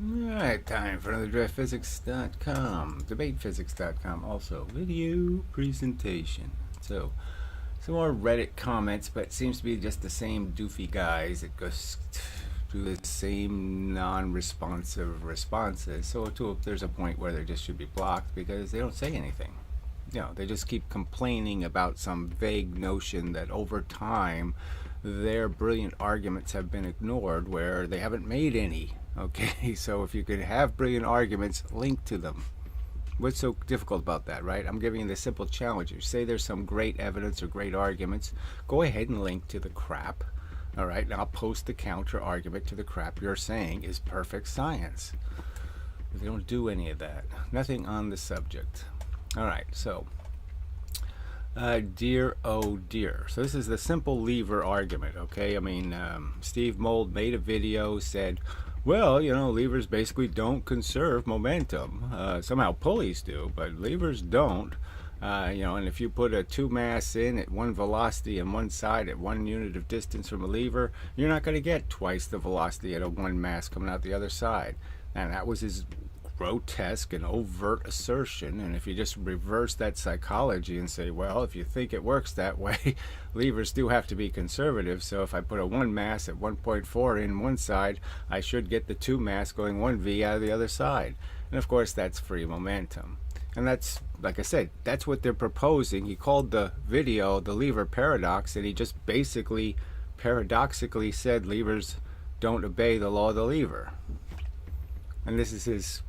Alright, time for another DraftPhysics.com, DebatePhysics.com, also video presentation. So, some more Reddit comments, but it seems to be just the same doofy guys that goes through the same non-responsive responses. So there's a point where they just should be blocked because they don't say anything. You know, they just keep complaining about some vague notion that over time their brilliant arguments have been ignored where they haven't made any. Okay, so if you could have brilliant arguments, link to them. What's so difficult about that, right? I'm giving you the simple challenge. You say there's some great evidence or great arguments, go ahead and link to the crap. All right, and I'll post the counter argument to the crap you're saying is perfect science. They don't do any of that. Nothing on the subject. All right, so dear, oh dear. So this is the simple lever argument, okay? I mean, Steve Mold made a video, said, well, you know, levers basically don't conserve momentum. Somehow pulleys do, but levers don't. You know, and if you put a two mass in at one velocity on one side at 1 unit of distance from a lever, you're not going to get twice the velocity at a one mass coming out the other side. And that was his grotesque and overt assertion. And if you just reverse that psychology and say, well, if you think it works that way, levers do have to be conservative. So if I put a 1 mass at 1.4 in one side, I should get the 2 mass going 1v out of the other side. And of course, that's free momentum. And that's, like I said, that's what they're proposing. He called the video the lever paradox, and he just basically paradoxically said levers don't obey the law of the lever. And this is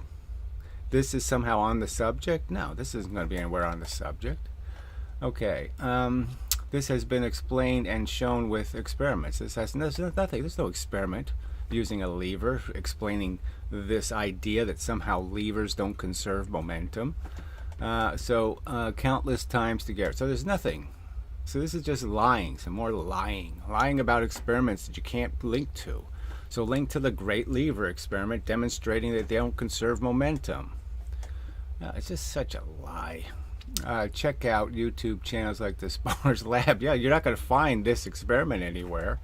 somehow on the subject? No, this isn't going to be anywhere on the subject. Okay, this has been explained and shown with experiments. There's nothing, there's no experiment using a lever explaining this idea that somehow levers don't conserve momentum. Countless times together. So there's nothing. So this is just lying, some more lying about experiments that you can't link to. So link to the Great Lever experiment demonstrating that they don't conserve momentum. It's just such a lie. Check out YouTube channels like the Spars Lab. Yeah, you're not going to find this experiment anywhere.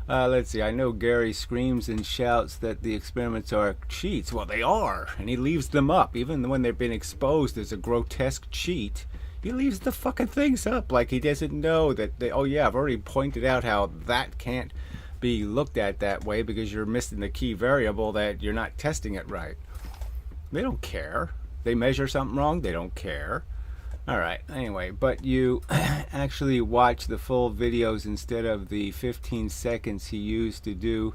Let's see, I know Gary screams and shouts that the experiments are cheats. Well, they are, and he leaves them up. Even when they've been exposed as a grotesque cheat, he leaves the fucking things up like he doesn't know that they, oh yeah, I've already pointed out how that can't be looked at that way because you're missing the key variable, that you're not testing it right. They don't care. They measure something wrong, they don't care. Alright, anyway, but you actually watch the full videos instead of the 15 seconds he used to do,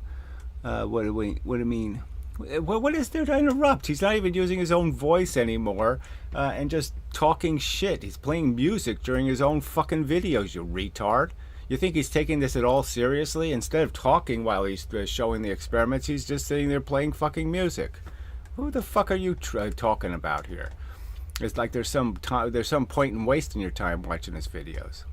what do you mean? What is there to interrupt? He's not even using his own voice anymore, and just talking shit. He's playing music during his own fucking videos, you retard. You think he's taking this at all seriously? Instead of talking while he's showing the experiments, he's just sitting there playing fucking music. Who the fuck are you talking about here? It's like there's some point in wasting your time watching his videos.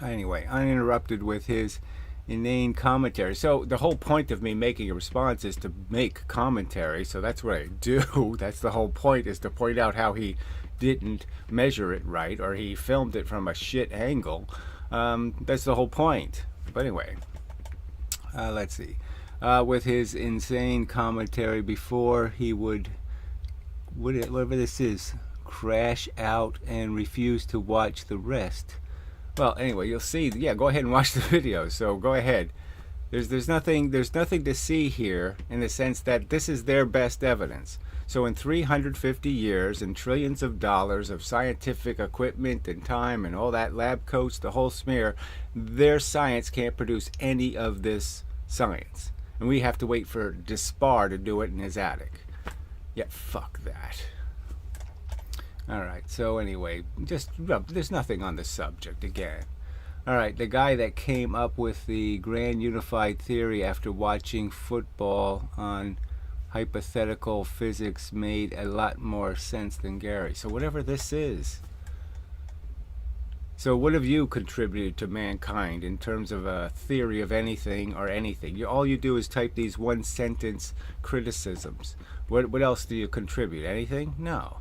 Anyway, uninterrupted with his inane commentary. So the whole point of me making a response is to make commentary. So that's what I do. That's the whole point, is to point out how he didn't measure it right, or he filmed it from a shit angle. That's the whole point. But anyway, let's see. With his insane commentary before he would, whatever this is, crash out and refuse to watch the rest. Well, anyway, you'll see. Yeah, go ahead and watch the video. So go ahead. There's nothing to see here, in the sense that this is their best evidence. So in 350 years and trillions of dollars of scientific equipment and time and all that, lab coats, the whole smear, their science can't produce any of this science. And we have to wait for Dispar to do it in his attic. Yeah, fuck that. Alright, so anyway, just, there's nothing on the subject again. Alright, the guy that came up with the grand unified theory after watching football on hypothetical physics made a lot more sense than Gary. So whatever this is. So what have you contributed to mankind in terms of a theory of anything or anything? All you do is type these one sentence criticisms. What else do you contribute? Anything? No.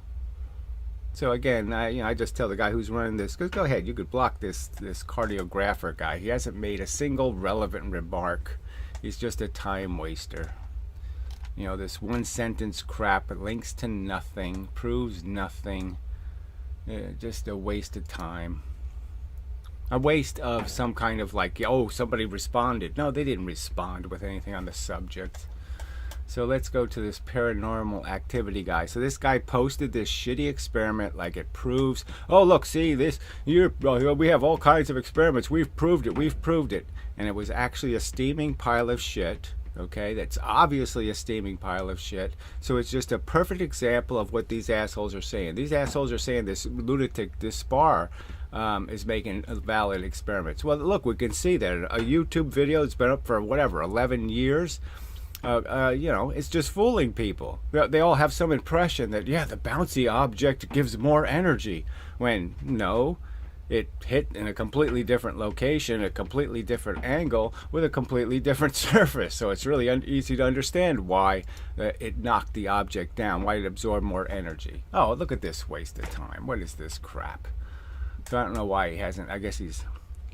So again, I just tell the guy who's running this, go ahead, you could block this cardiographer guy. He hasn't made a single relevant remark. He's just a time waster. You know, this one sentence crap. It links to nothing, proves nothing. Just a waste of time. A waste of some kind of like, oh, somebody responded. No, they didn't respond with anything on the subject. So let's go to this paranormal activity guy. So this guy posted this shitty experiment like it proves, oh, look, see this, we have all kinds of experiments. We've proved it. And it was actually a steaming pile of shit. Okay, that's obviously a steaming pile of shit. So it's just a perfect example of what these assholes are saying. These assholes are saying this lunatic, this spar, is making valid experiments. Well, look, we can see that a YouTube video that's been up for whatever 11 years. You know, it's just fooling people. They all have some impression that, yeah, the bouncy object gives more energy, when no, it hit in a completely different location, a completely different angle, with a completely different surface. So it's really easy to understand why it knocked the object down, why it absorbed more energy. Oh, look at this waste of time. What is this crap? So I don't know why he hasn't, I guess he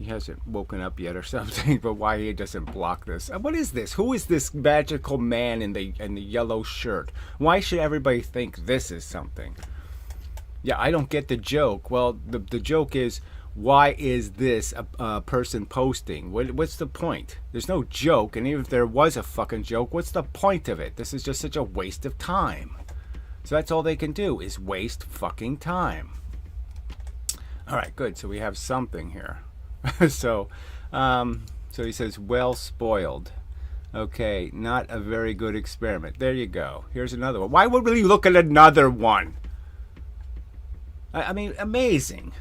hasn't woken up yet or something, but why he doesn't block this. What is this? Who is this magical man in the yellow shirt? Why should everybody think this is something? Yeah, I don't get the joke. Well, the joke is, why is this a person posting? What's the point? There's no joke, and even if there was a fucking joke, what's the point of it? This is just such a waste of time. So that's all they can do, is waste fucking time. All right, good. So we have something here. So he says, well spoiled. Okay, not a very good experiment. There you go. Here's another one. Why would we look at another one? I mean, amazing.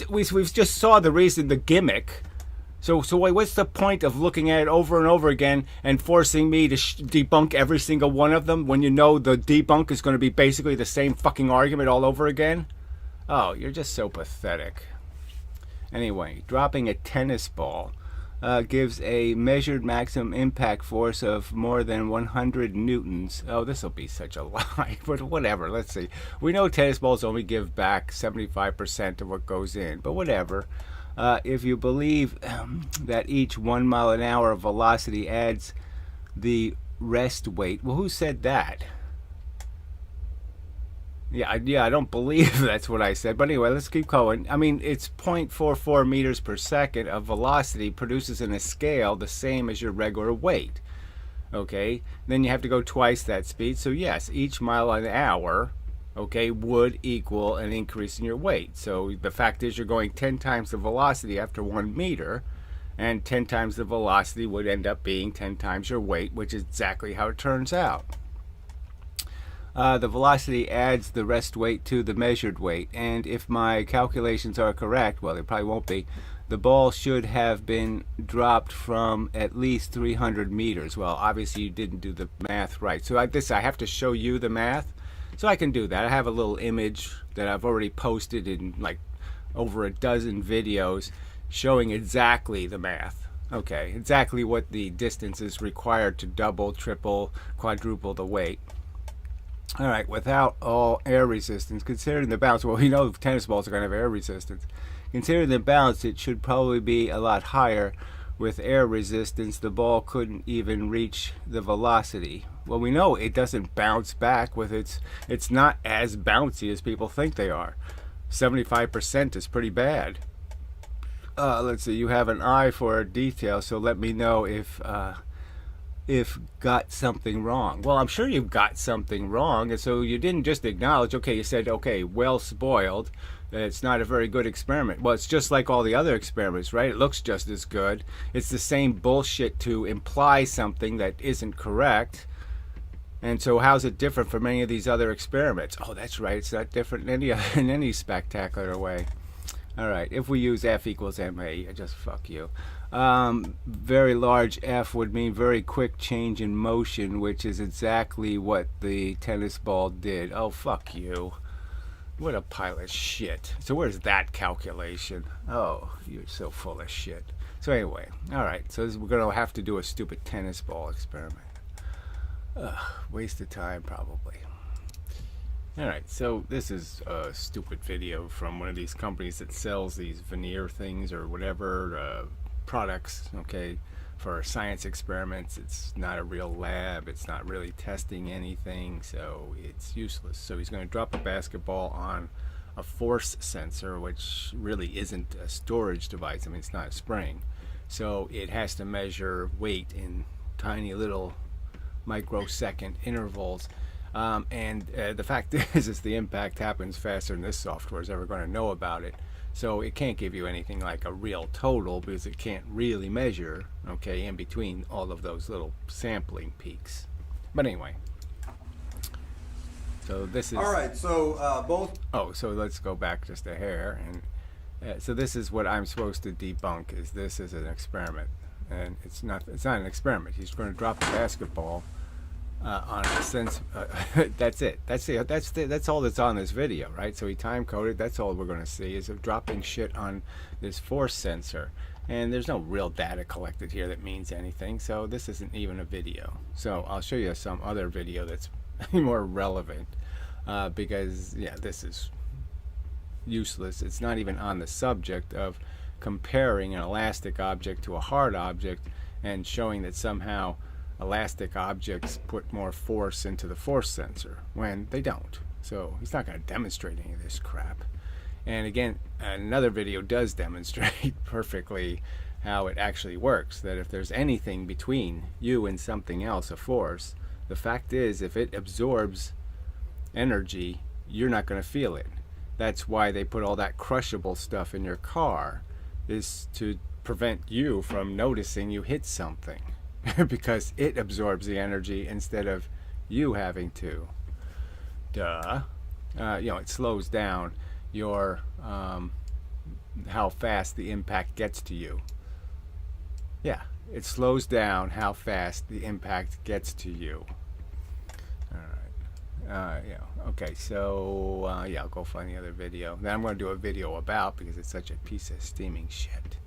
We've just saw the reason, the gimmick. So what's the point of looking at it over and over again and forcing me to debunk every single one of them when you know the debunk is going to be basically the same fucking argument all over again? Oh, you're just so pathetic. Anyway, dropping a tennis ball gives a measured maximum impact force of more than 100 newtons. Oh, this will be such a lie, but whatever. Let's see. We know tennis balls only give back 75% of what goes in, but whatever. If you believe that each 1 mile an hour of velocity adds the rest weight. Well, who said that? Yeah, I don't believe that's what I said. But anyway, let's keep going. I mean, it's 0.44 meters per second of velocity produces in a scale the same as your regular weight. Okay, then you have to go twice that speed. So yes, each mile an hour, okay, would equal an increase in your weight. So the fact is you're going 10 times the velocity after 1 meter, and 10 times the velocity would end up being 10 times your weight, which is exactly how it turns out. The velocity adds the rest weight to the measured weight, and if my calculations are correct, well, they probably won't be, the ball should have been dropped from at least 300 meters. Well, obviously you didn't do the math right. So I have to show you the math, so I can do that. I have a little image that I've already posted in like over a dozen videos showing exactly the math. Okay, exactly what the distance is required to double, triple, quadruple the weight. All right, without all air resistance, considering the bounce, well, we know tennis balls are going to have air resistance. Considering the bounce, it should probably be a lot higher. With air resistance, the ball couldn't even reach the velocity. Well, we know it doesn't bounce back with it's not as bouncy as people think they are. 75% is pretty bad. Let's see, you have an eye for detail, so let me know if got something wrong. Well, I'm sure you've got something wrong, and so you didn't just acknowledge, okay, you said, okay, well spoiled, it's not a very good experiment. Well, it's just like all the other experiments, right? It looks just as good. It's the same bullshit to imply something that isn't correct. And so how's it different from any of these other experiments? Oh, that's right, it's not different in any spectacular way. All right, if we use F equals ma, just fuck you. Very large F would mean very quick change in motion, which is exactly what the tennis ball did. Oh, fuck you. What a pile of shit. So where's that calculation? Oh, you're so full of shit. So anyway, all right, so we're going to have to do a stupid tennis ball experiment. Waste of time, probably. Alright, so this is a stupid video from one of these companies that sells these veneer things or whatever, products, okay, for science experiments. It's not a real lab. It's not really testing anything, so it's useless. So he's going to drop a basketball on a force sensor, which really isn't a storage device. I mean, it's not a spring. So it has to measure weight in tiny little microsecond intervals. The fact is the impact happens faster than this software is ever going to know about it. So it can't give you anything like a real total because it can't really measure, okay, in between all of those little sampling peaks. But anyway, so this is... All right, so both... Oh, so let's go back just a hair. And so this is what I'm supposed to debunk, is this is an experiment. And it's not an experiment. He's going to drop a basketball on a sense. That's it. That's all that's on this video, right? So he time coded. That's all we're going to see is of dropping shit on this force sensor, and there's no real data collected here that means anything. So this isn't even a video. So I'll show you some other video that's more relevant because yeah, this is useless. It's not even on the subject of comparing an elastic object to a hard object and showing that somehow elastic objects put more force into the force sensor when they don't. So he's not going to demonstrate any of this crap. And again, another video does demonstrate perfectly how it actually works, that if there's anything between you and something else, a force, the fact is if it absorbs energy, you're not going to feel it. That's why they put all that crushable stuff in your car, is to prevent you from noticing you hit something. Because it absorbs the energy instead of you having to. Duh. It slows down your how fast the impact gets to you. Yeah, it slows down how fast the impact gets to you. All right. Okay, so I'll go find the other video. Then I'm going to do a video about, because it's such a piece of steaming shit.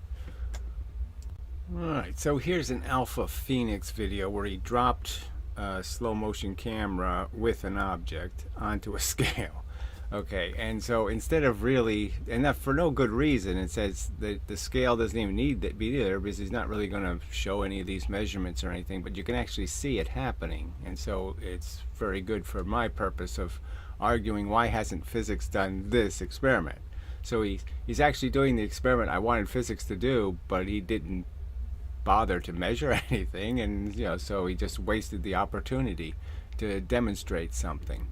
Alright, so here's an Alpha Phoenix video where he dropped a slow motion camera with an object onto a scale. Okay, and so instead of really, and that for no good reason, it says that the scale doesn't even need to be there because he's not really going to show any of these measurements or anything, but you can actually see it happening. And so it's very good for my purpose of arguing why hasn't physics done this experiment. So he's actually doing the experiment I wanted physics to do, but he didn't bother to measure anything, and so he just wasted the opportunity to demonstrate something.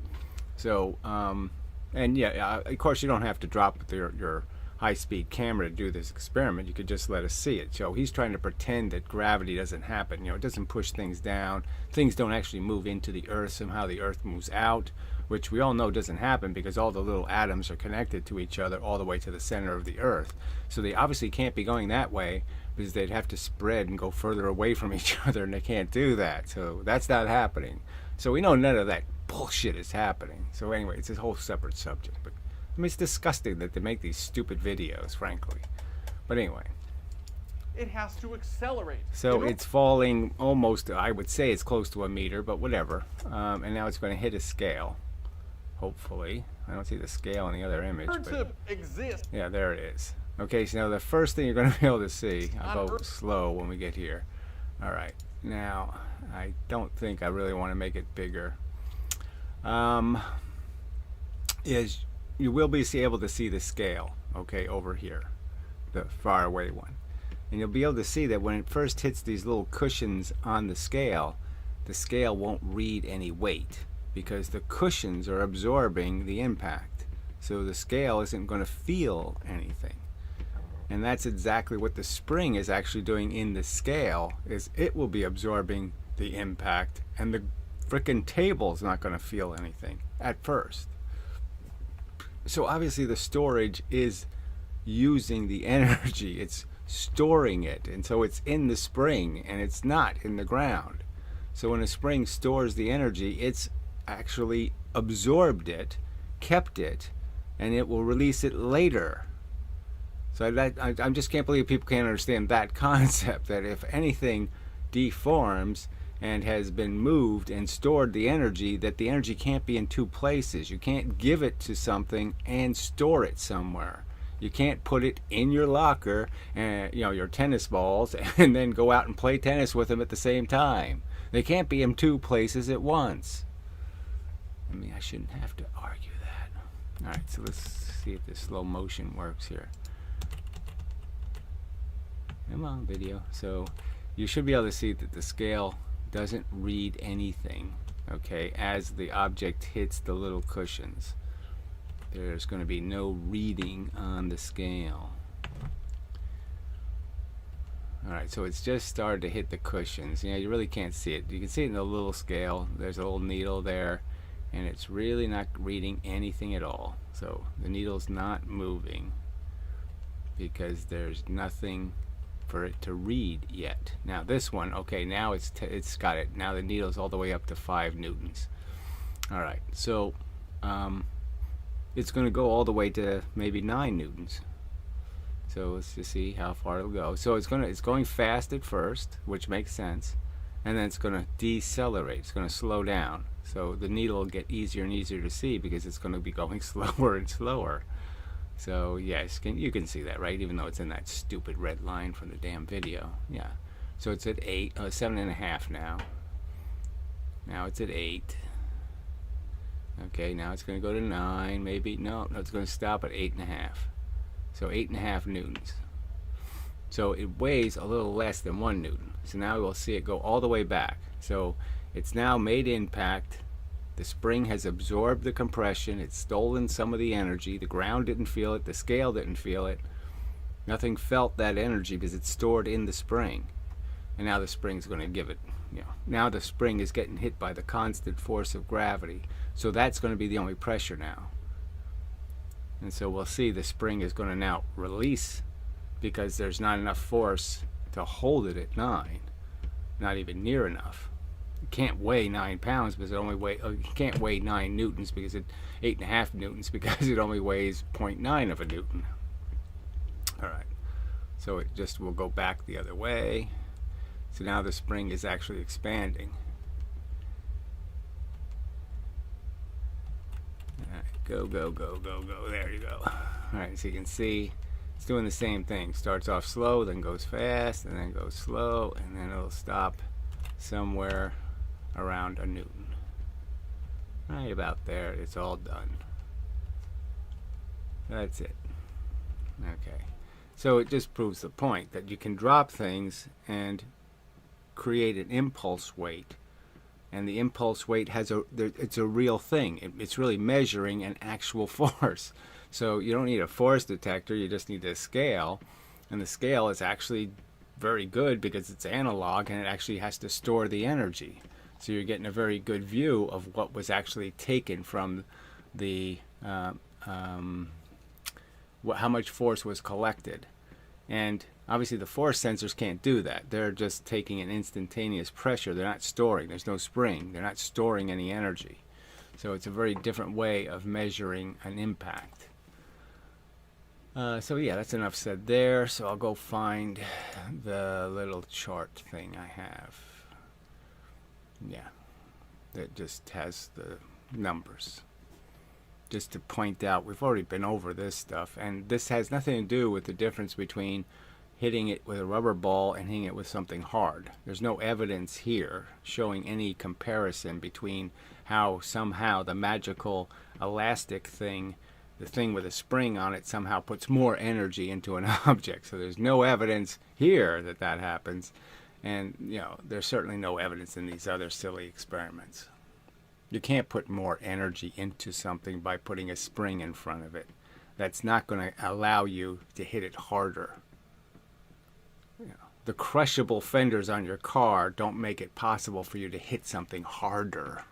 So of course you don't have to drop your high-speed camera to do this experiment. You could just let us see it. So he's trying to pretend that gravity doesn't happen. It doesn't push things down. Things don't actually move into the earth. Somehow the earth moves out, which we all know doesn't happen because all the little atoms are connected to each other all the way to the center of the earth. So they obviously can't be going that way because they'd have to spread and go further away from each other, and they can't do that. So that's not happening. So we know none of that bullshit is happening. So anyway, it's a whole separate subject. But I mean, it's disgusting that they make these stupid videos, frankly. But anyway. It has to accelerate. So it's falling almost, I would say it's close to a meter, but whatever. And now it's going to hit a scale, hopefully. I don't see the scale in the other image. But to exist. Yeah, there it is. Okay, so now the first thing you're going to be able to see, I'll go slow when we get here. All right, now I don't think I really want to make it bigger. Is you will be able to see the scale, okay, over here, the far away one. And you'll be able to see that when it first hits these little cushions on the scale won't read any weight because the cushions are absorbing the impact. So the scale isn't going to feel anything. And that's exactly what the spring is actually doing in the scale, is it will be absorbing the impact and the frickin' table's not going to feel anything at first. So obviously the storage is using the energy. It's storing it, and so it's in the spring and it's not in the ground. So when a spring stores the energy, it's actually absorbed it, kept it, and it will release it later. So I just can't believe people can't understand that concept, that if anything deforms and has been moved and stored the energy, that the energy can't be in two places. You can't give it to something and store it somewhere. You can't put it in your locker and your tennis balls and then go out and play tennis with them at the same time. They can't be in two places at once. I mean, I shouldn't have to argue that. All right, so let's see if this slow motion works here. Come on, video. So you should be able to see that the scale doesn't read anything, okay, as the object hits the little cushions. There's going to be no reading on the scale. Alright, so it's just started to hit the cushions. You really can't see it. You can see it in the little scale. There's a little needle there, and it's really not reading anything at all. So the needle's not moving because there's nothing for it to read yet. Now this one, okay, now it's got it. Now the needle's all the way up to 5 newtons. Alright, so it's going to go all the way to maybe 9 newtons. So let's just see how far it'll go. So it's going fast at first, which makes sense, and then it's going to decelerate. It's going to slow down. So the needle will get easier and easier to see because it's going to be going slower and slower. So yes, you can see that, right? Even though it's in that stupid red line from the damn video. Yeah. So it's at 7.5 now. Now it's at 8. Okay, now it's going to go to 9, maybe. No, it's going to stop at 8.5. So 8.5 newtons. So it weighs a little less than 1 newton. So now we'll see it go all the way back. So it's now made impact. The spring has absorbed the compression. It's stolen some of the energy. The ground didn't feel it. The scale didn't feel it. Nothing felt that energy because it's stored in the spring. And now the spring's going to give it. Now the spring is getting hit by the constant force of gravity. So that's going to be the only pressure now. And so we'll see the spring is going to now release because there's not enough force to hold it at 9. Not even near enough. It can't weigh 9 pounds because it only you can't weigh 9 newtons because 8.5 newtons because it only weighs 0.9 of a newton. Alright. So it just will go back the other way. So now the spring is actually expanding. Go, go, go, go, go. There you go. Alright, so you can see it's doing the same thing. Starts off slow, then goes fast, and then goes slow, and then it'll stop somewhere around a newton. Right about there. It's all done. That's it. Okay. So it just proves the point that you can drop things and create an impulse weight. And the impulse weight it's a real thing. It's really measuring an actual force. So you don't need a force detector, you just need a scale. And the scale is actually very good because it's analog and it actually has to store the energy. So you're getting a very good view of what was actually taken from the how much force was collected. And obviously the force sensors can't do that. They're just taking an instantaneous pressure. They're not storing. There's no spring. They're not storing any energy. So it's a very different way of measuring an impact. So yeah, that's enough said there. So I'll go find the little chart thing I have. Yeah, that just has the numbers. Just to point out, we've already been over this stuff, and this has nothing to do with the difference between hitting it with a rubber ball and hitting it with something hard. There's no evidence here showing any comparison between how somehow the magical elastic thing, the thing with a spring on it, somehow puts more energy into an object. So there's no evidence here that that happens, and there's certainly no evidence in these other silly experiments. You can't put more energy into something by putting a spring in front of it. That's not going to allow you to hit it harder. The crushable fenders on your car don't make it possible for you to hit something harder.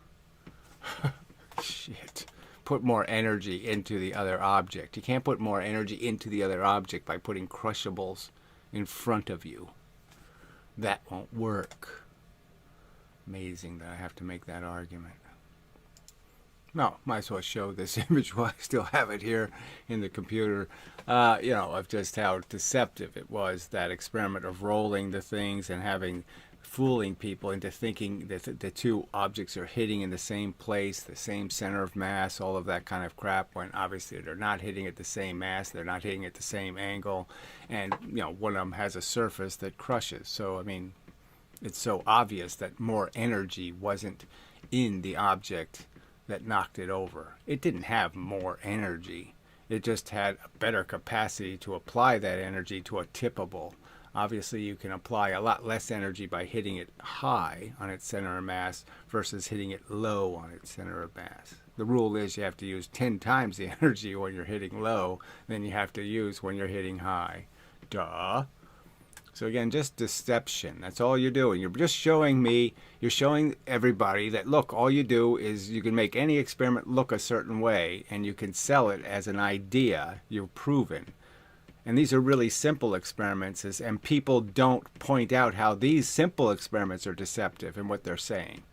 Shit. Put more energy into the other object. You can't put more energy into the other object by putting crushables in front of you. That won't work. Amazing that I have to make that argument. No, might as well show this image while I still have it here in the computer, of just how deceptive it was, that experiment of rolling the things and having fooling people into thinking that the two objects are hitting in the same place, the same center of mass, all of that kind of crap, when obviously they're not hitting at the same mass, they're not hitting at the same angle, and one of them has a surface that crushes. So I mean, it's so obvious that more energy wasn't in the object that knocked it over. It didn't have more energy. It just had a better capacity to apply that energy to a tippable. Obviously, you can apply a lot less energy by hitting it high on its center of mass versus hitting it low on its center of mass. The rule is you have to use 10 times the energy when you're hitting low than you have to use when you're hitting high. Duh. So again, just deception. That's all you're doing. You're just showing me, you're showing everybody that, look, all you do is you can make any experiment look a certain way and you can sell it as an idea. You've proven. And these are really simple experiments, and people don't point out how these simple experiments are deceptive in what they're saying.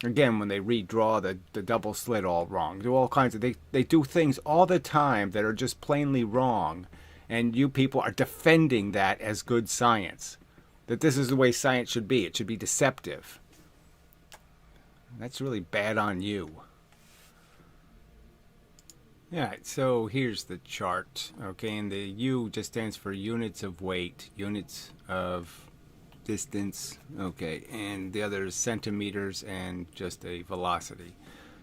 Again, when they redraw the double slit all wrong, do all kinds of, they do things all the time that are just plainly wrong, and you people are defending that as good science. That this is the way science should be. It should be deceptive. That's really bad on you. Yeah, so here's the chart, okay, and the U just stands for units of weight, units of distance, okay, and the other is centimeters and just a velocity.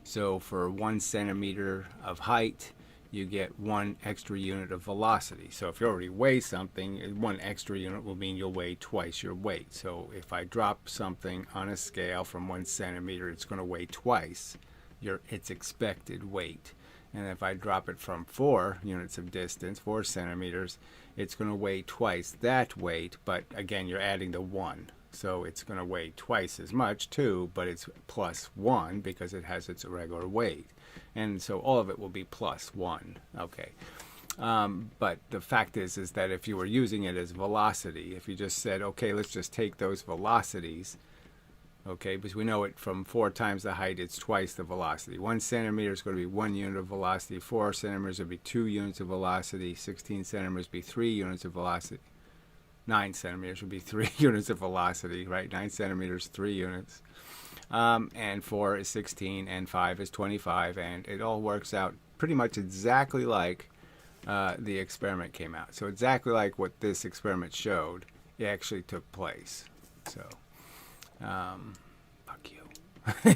So for 1 centimeter of height, you get 1 extra unit of velocity. So if you already weigh something, 1 extra unit will mean you'll weigh twice your weight. So if I drop something on a scale from 1 centimeter, it's going to weigh twice its expected weight. And if I drop it from 4 units of distance, 4 centimeters, it's going to weigh twice that weight, but again, you're adding the 1. So it's going to weigh twice as much too, but it's plus 1 because it has its regular weight. And so all of it will be plus 1. Okay. But the fact is that if you were using it as velocity, if you just said, okay, let's just take those velocities, okay, because we know it from 4 times the height, it's twice the velocity. 1 centimeter is going to be 1 unit of velocity. 4 centimeters would be 2 units of velocity. 16 centimeters would be 3 units of velocity. 9 centimeters would be 3 units of velocity, right? 9 centimeters, 3 units. And 4 is 16, and 5 is 25, and it all works out pretty much exactly like the experiment came out. So exactly like what this experiment showed, it actually took place. So... fuck you.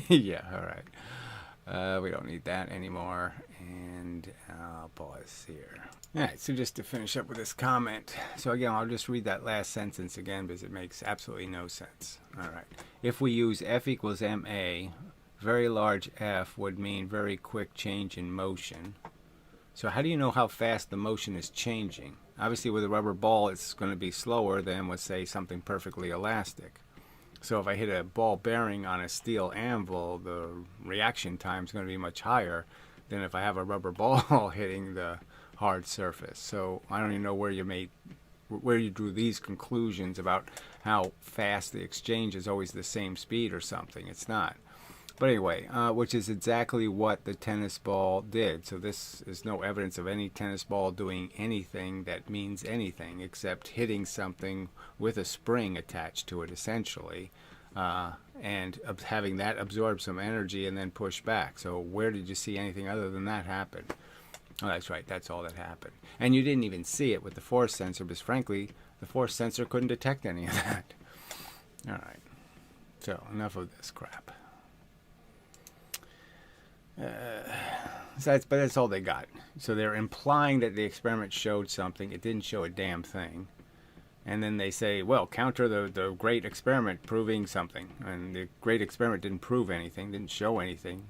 Yeah, alright. We don't need that anymore. And I'll pause here. Alright, so just to finish up with this comment. So again, I'll just read that last sentence again because it makes absolutely no sense. Alright. If we use F equals ma, very large F would mean very quick change in motion. So how do you know how fast the motion is changing? Obviously with a rubber ball, it's going to be slower than with, say, something perfectly elastic. So if I hit a ball bearing on a steel anvil, the reaction time is going to be much higher than if I have a rubber ball hitting the hard surface. So I don't even know where you drew these conclusions about how fast the exchange is always the same speed or something. It's not. But anyway, which is exactly what the tennis ball did. So this is no evidence of any tennis ball doing anything that means anything except hitting something with a spring attached to it, essentially, and having that absorb some energy and then push back. So where did you see anything other than that happen? Oh, that's right. That's all that happened. And you didn't even see it with the force sensor because, frankly, the force sensor couldn't detect any of that. All right. So enough of this crap. But that's all they got. So they're implying that the experiment showed something. It didn't show a damn thing. And then they say, well, counter the great experiment proving something. And the great experiment didn't prove anything, didn't show anything.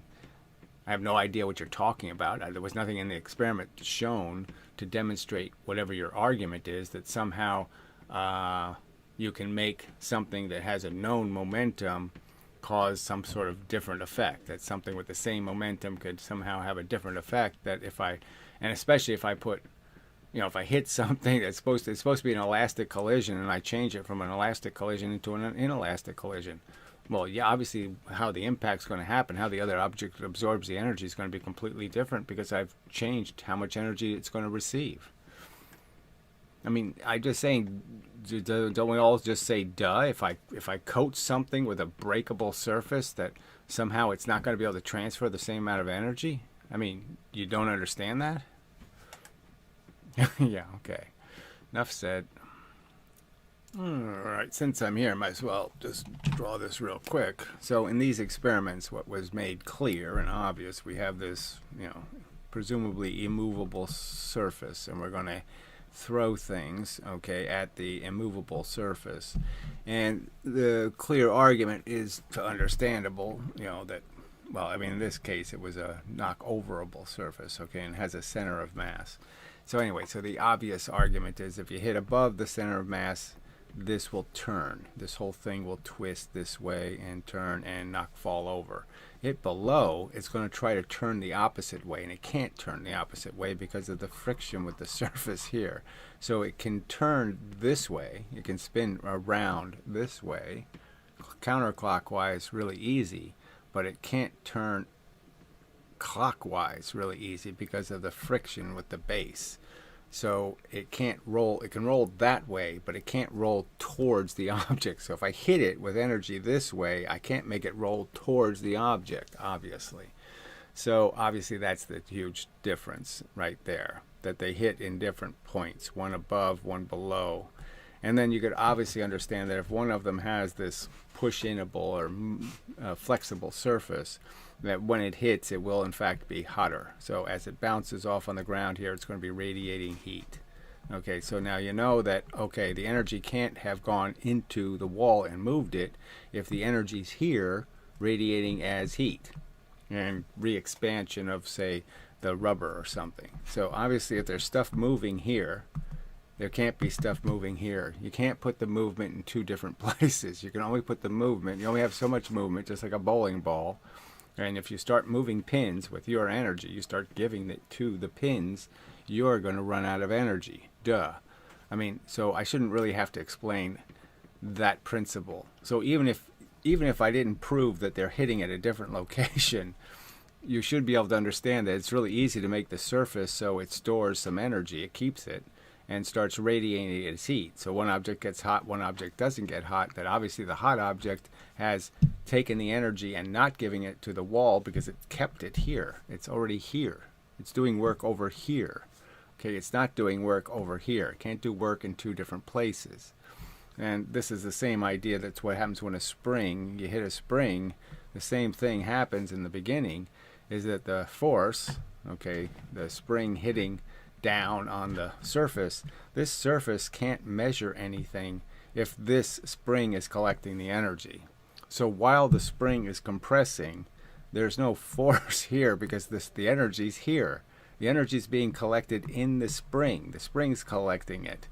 I have no idea what you're talking about. There was nothing in the experiment shown to demonstrate whatever your argument is, that somehow you can make something that has a known momentum cause some sort of different effect, that something with the same momentum could somehow have a different effect, that and especially if I put, if I hit something that's supposed to be an elastic collision and I change it from an elastic collision into an inelastic collision. Well, yeah, obviously how the impact's going to happen, how the other object absorbs the energy is going to be completely different because I've changed how much energy it's going to receive. I mean, I just saying, don't we all just say duh? If I coat something with a breakable surface, that somehow it's not going to be able to transfer the same amount of energy? I mean, you don't understand that? Yeah, okay. Enough said. Alright, since I'm here, I might as well just draw this real quick. So in these experiments, what was made clear and obvious, we have this, presumably immovable surface, and we're going to throw things, okay, at the immovable surface. And the clear argument is understandable, that, well, I mean, in this case, it was a knock-overable surface, okay, and has a center of mass. So anyway, so the obvious argument is if you hit above the center of mass, this will turn. This whole thing will twist this way and turn and fall over. Hit below, it's going to try to turn the opposite way, and it can't turn the opposite way because of the friction with the surface here. So it can turn this way. It can spin around this way, counterclockwise, really easy, but it can't turn clockwise really easy because of the friction with the base. So it can't roll. It can roll that way, but it can't roll towards the object. So if I hit it with energy this way, I can't make it roll towards the object, obviously. So obviously that's the huge difference right there, that they hit in different points, one above, one below. And then you could obviously understand that if one of them has this push-inable or flexible surface, that when it hits, it will in fact be hotter. So as it bounces off on the ground here, it's going to be radiating heat. Okay, so now you know that, okay, the energy can't have gone into the wall and moved it if the energy's here radiating as heat and re-expansion of, say, the rubber or something. So obviously if there's stuff moving here, there can't be stuff moving here. You can't put the movement in two different places. You can only put the movement. You only have so much movement, just like a bowling ball. And if you start moving pins with your energy, you start giving it to the pins, you're going to run out of energy. Duh. I mean, so I shouldn't really have to explain that principle. So even if I didn't prove that they're hitting at a different location, you should be able to understand that it's really easy to make the surface so it stores some energy, it keeps it, and starts radiating its heat. So one object gets hot, one object doesn't get hot. That obviously the hot object has taken the energy and not giving it to the wall because it kept it here. It's already here. It's doing work over here. Okay, it's not doing work over here. It can't do work in two different places. And this is the same idea. That's what happens when you hit a spring. The same thing happens in the beginning, is that the force, okay, the spring hitting down on the surface, this surface can't measure anything if this spring is collecting the energy. So while the spring is compressing, there's no force here because the energy's here. The energy's being collected in the spring. The spring's collecting it.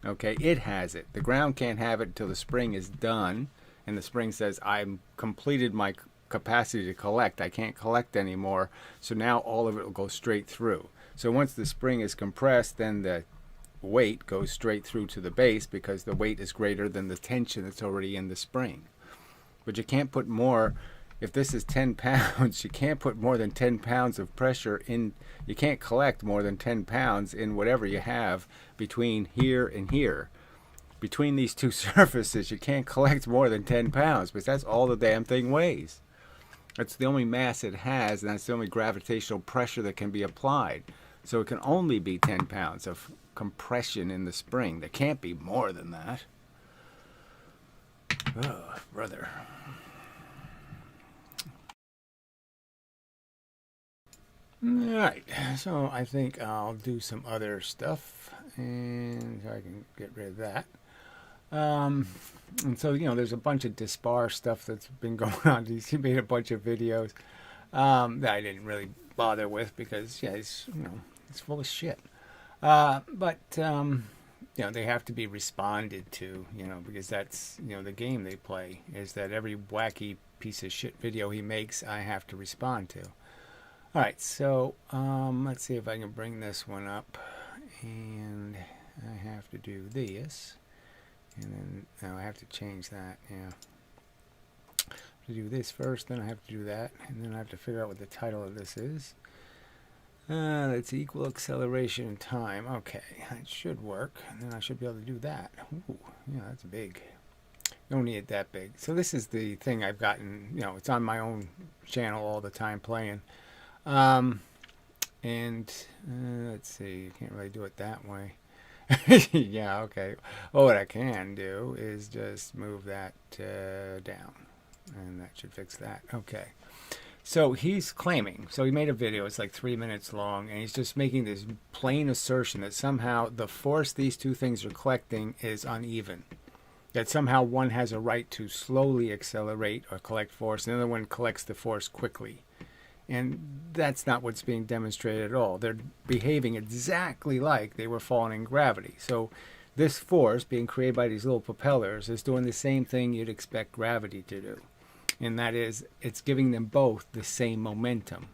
Okay, it has it. The ground can't have it until the spring is done, and the spring says, I've completed my capacity to collect. I can't collect anymore, so now all of it will go straight through. So once the spring is compressed, then the weight goes straight through to the base because the weight is greater than the tension that's already in the spring. But you can't put more. If this is 10 pounds, you can't put more than 10 pounds of pressure in. You can't collect more than 10 pounds in whatever you have between here and here. Between these two surfaces, you can't collect more than 10 pounds because that's all the damn thing weighs. That's the only mass it has, and that's the only gravitational pressure that can be applied. So it can only be 10 pounds of compression in the spring. There can't be more than that. Oh, brother. Alright, so I think I'll do some other stuff, and I can get rid of that. And so, there's a bunch of dispar stuff that's been going on. He made a bunch of videos that I didn't really bother with because, yeah, it's full of shit. But they have to be responded to, because that's, the game they play, is that every wacky piece of shit video he makes, I have to respond to. All right, so let's see if I can bring this one up, and I have to do this, and then I have to change that. Yeah, to do this first, then I have to do that, and then I have to figure out what the title of this is. That's equal acceleration and time. Okay, that should work. And then I should be able to do that. Ooh, yeah, that's big. Don't need it that big. So this is the thing I've gotten, you know, it's on my own channel all the time playing. And let's see, you can't really do it that way. Yeah, okay. Well, what I can do is just move that down. And that should fix that. Okay. So he's claiming, so he made a video, it's like 3 minutes long, and he's just making this plain assertion that somehow the force these two things are collecting is uneven. That somehow one has a right to slowly accelerate or collect force, and the other one collects the force quickly. And that's not what's being demonstrated at all. They're behaving exactly like they were falling in gravity. So this force being created by these little propellers is doing the same thing you'd expect gravity to do. And that is, it's giving them both the same momentum.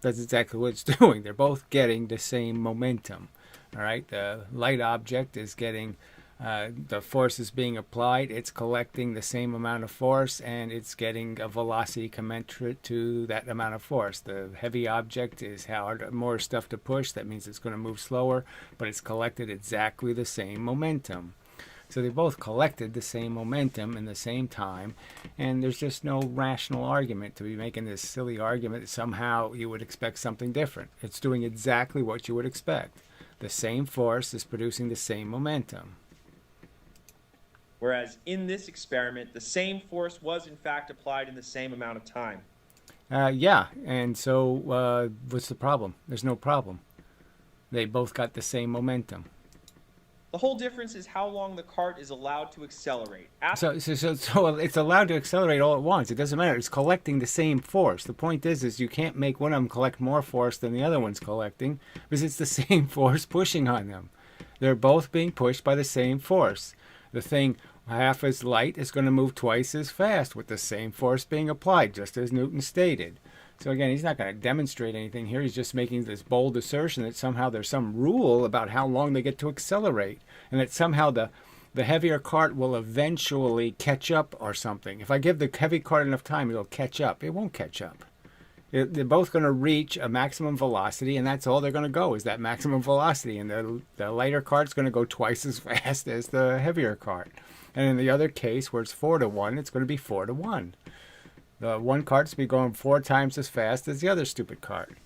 That's exactly what it's doing. They're both getting the same momentum. All right, the light object is getting, the force is being applied. It's collecting the same amount of force, and it's getting a velocity commensurate to that amount of force. The heavy object is more stuff to push. That means it's going to move slower, but it's collected exactly the same momentum. So they both collected the same momentum in the same time, and there's just no rational argument to be making this silly argument that somehow you would expect something different. It's doing exactly what you would expect. The same force is producing the same momentum. Whereas in this experiment, the same force was in fact applied in the same amount of time. Yeah, and so what's the problem? There's no problem. They both got the same momentum. The whole difference is how long the cart is allowed to accelerate. So it's allowed to accelerate all at once. It doesn't matter. It's collecting the same force. The point is you can't make one of them collect more force than the other one's collecting because it's the same force pushing on them. They're both being pushed by the same force. The thing half as light is going to move twice as fast with the same force being applied, just as Newton stated. So again, he's not going to demonstrate anything here. He's just making this bold assertion that somehow there's some rule about how long they get to accelerate, and that somehow the heavier cart will eventually catch up or something. If I give the heavy cart enough time, it'll catch up. It won't catch up. They're both going to reach a maximum velocity, and that's all they're going to go is that maximum velocity. And the lighter cart's going to go twice as fast as the heavier cart. And in the other case, where it's 4-to-1, it's going to be 4-to-1. The one cart's be going 4 times as fast as the other stupid cart.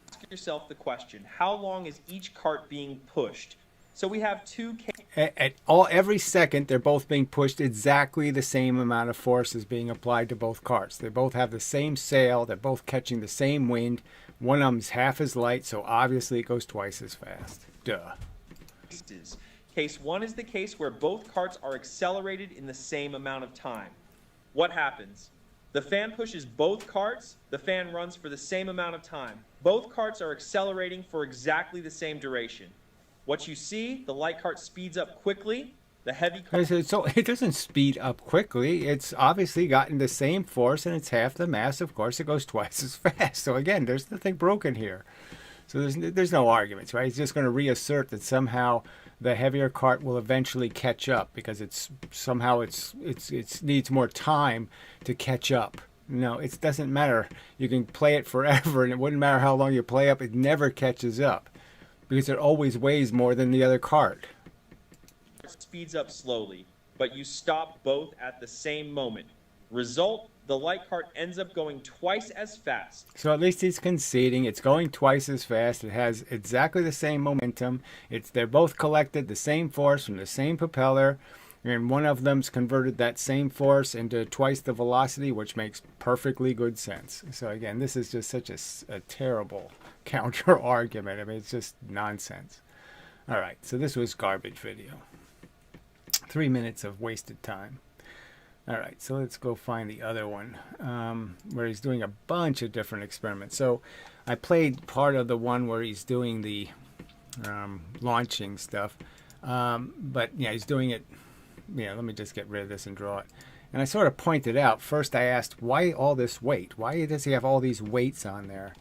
Ask yourself the question, how long is each cart being pushed? So we have two every second, they're both being pushed exactly the same amount of force is being applied to both carts. They both have the same sail. They're both catching the same wind. One of them's half as light, so obviously it goes twice as fast. Duh. Case 1 is the case where both carts are accelerated in the same amount of time. What happens? The fan pushes both carts. The fan runs for the same amount of time. Both carts are accelerating for exactly the same duration. What you see, the light cart speeds up quickly. The heavy cart... So it doesn't speed up quickly. It's obviously gotten the same force, and it's half the mass. Of course, it goes twice as fast. So again, there's nothing broken here. So there's no arguments, right? He's just going to reassert that somehow the heavier cart will eventually catch up because it needs more time to catch up. No, it doesn't matter. You can play it forever, and it wouldn't matter how long you play up. It never catches up because it always weighs more than the other cart. It speeds up slowly, but you stop both at the same moment. Result, the light cart ends up going twice as fast. So at least he's conceding it's going twice as fast. It has exactly the same momentum. They're both collected the same force from the same propeller, and one of them's converted that same force into twice the velocity, which makes perfectly good sense. So again, this is just such a terrible counter argument. I mean, it's just nonsense. All right, so this was garbage video. 3 minutes of wasted time. All right, so let's go find the other one where he's doing a bunch of different experiments. So I played part of the one where he's doing the launching stuff, but yeah, he's doing it. Yeah, let me just get rid of this and draw it. And I sort of pointed out, first I asked, why all this weight? Why does he have all these weights on there?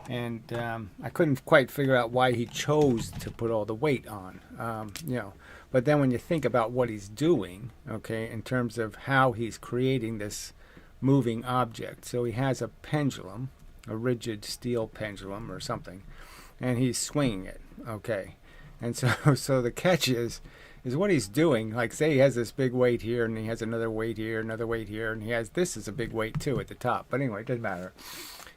And I couldn't quite figure out why he chose to put all the weight on, But then when you think about what he's doing, okay, in terms of how he's creating this moving object. So he has a pendulum, a rigid steel pendulum or something, and he's swinging it. Okay, and so the catch is what he's doing. Like, say he has this big weight here, and he has another weight here, another weight here, and he has this is a big weight too at the top. But anyway, it doesn't matter.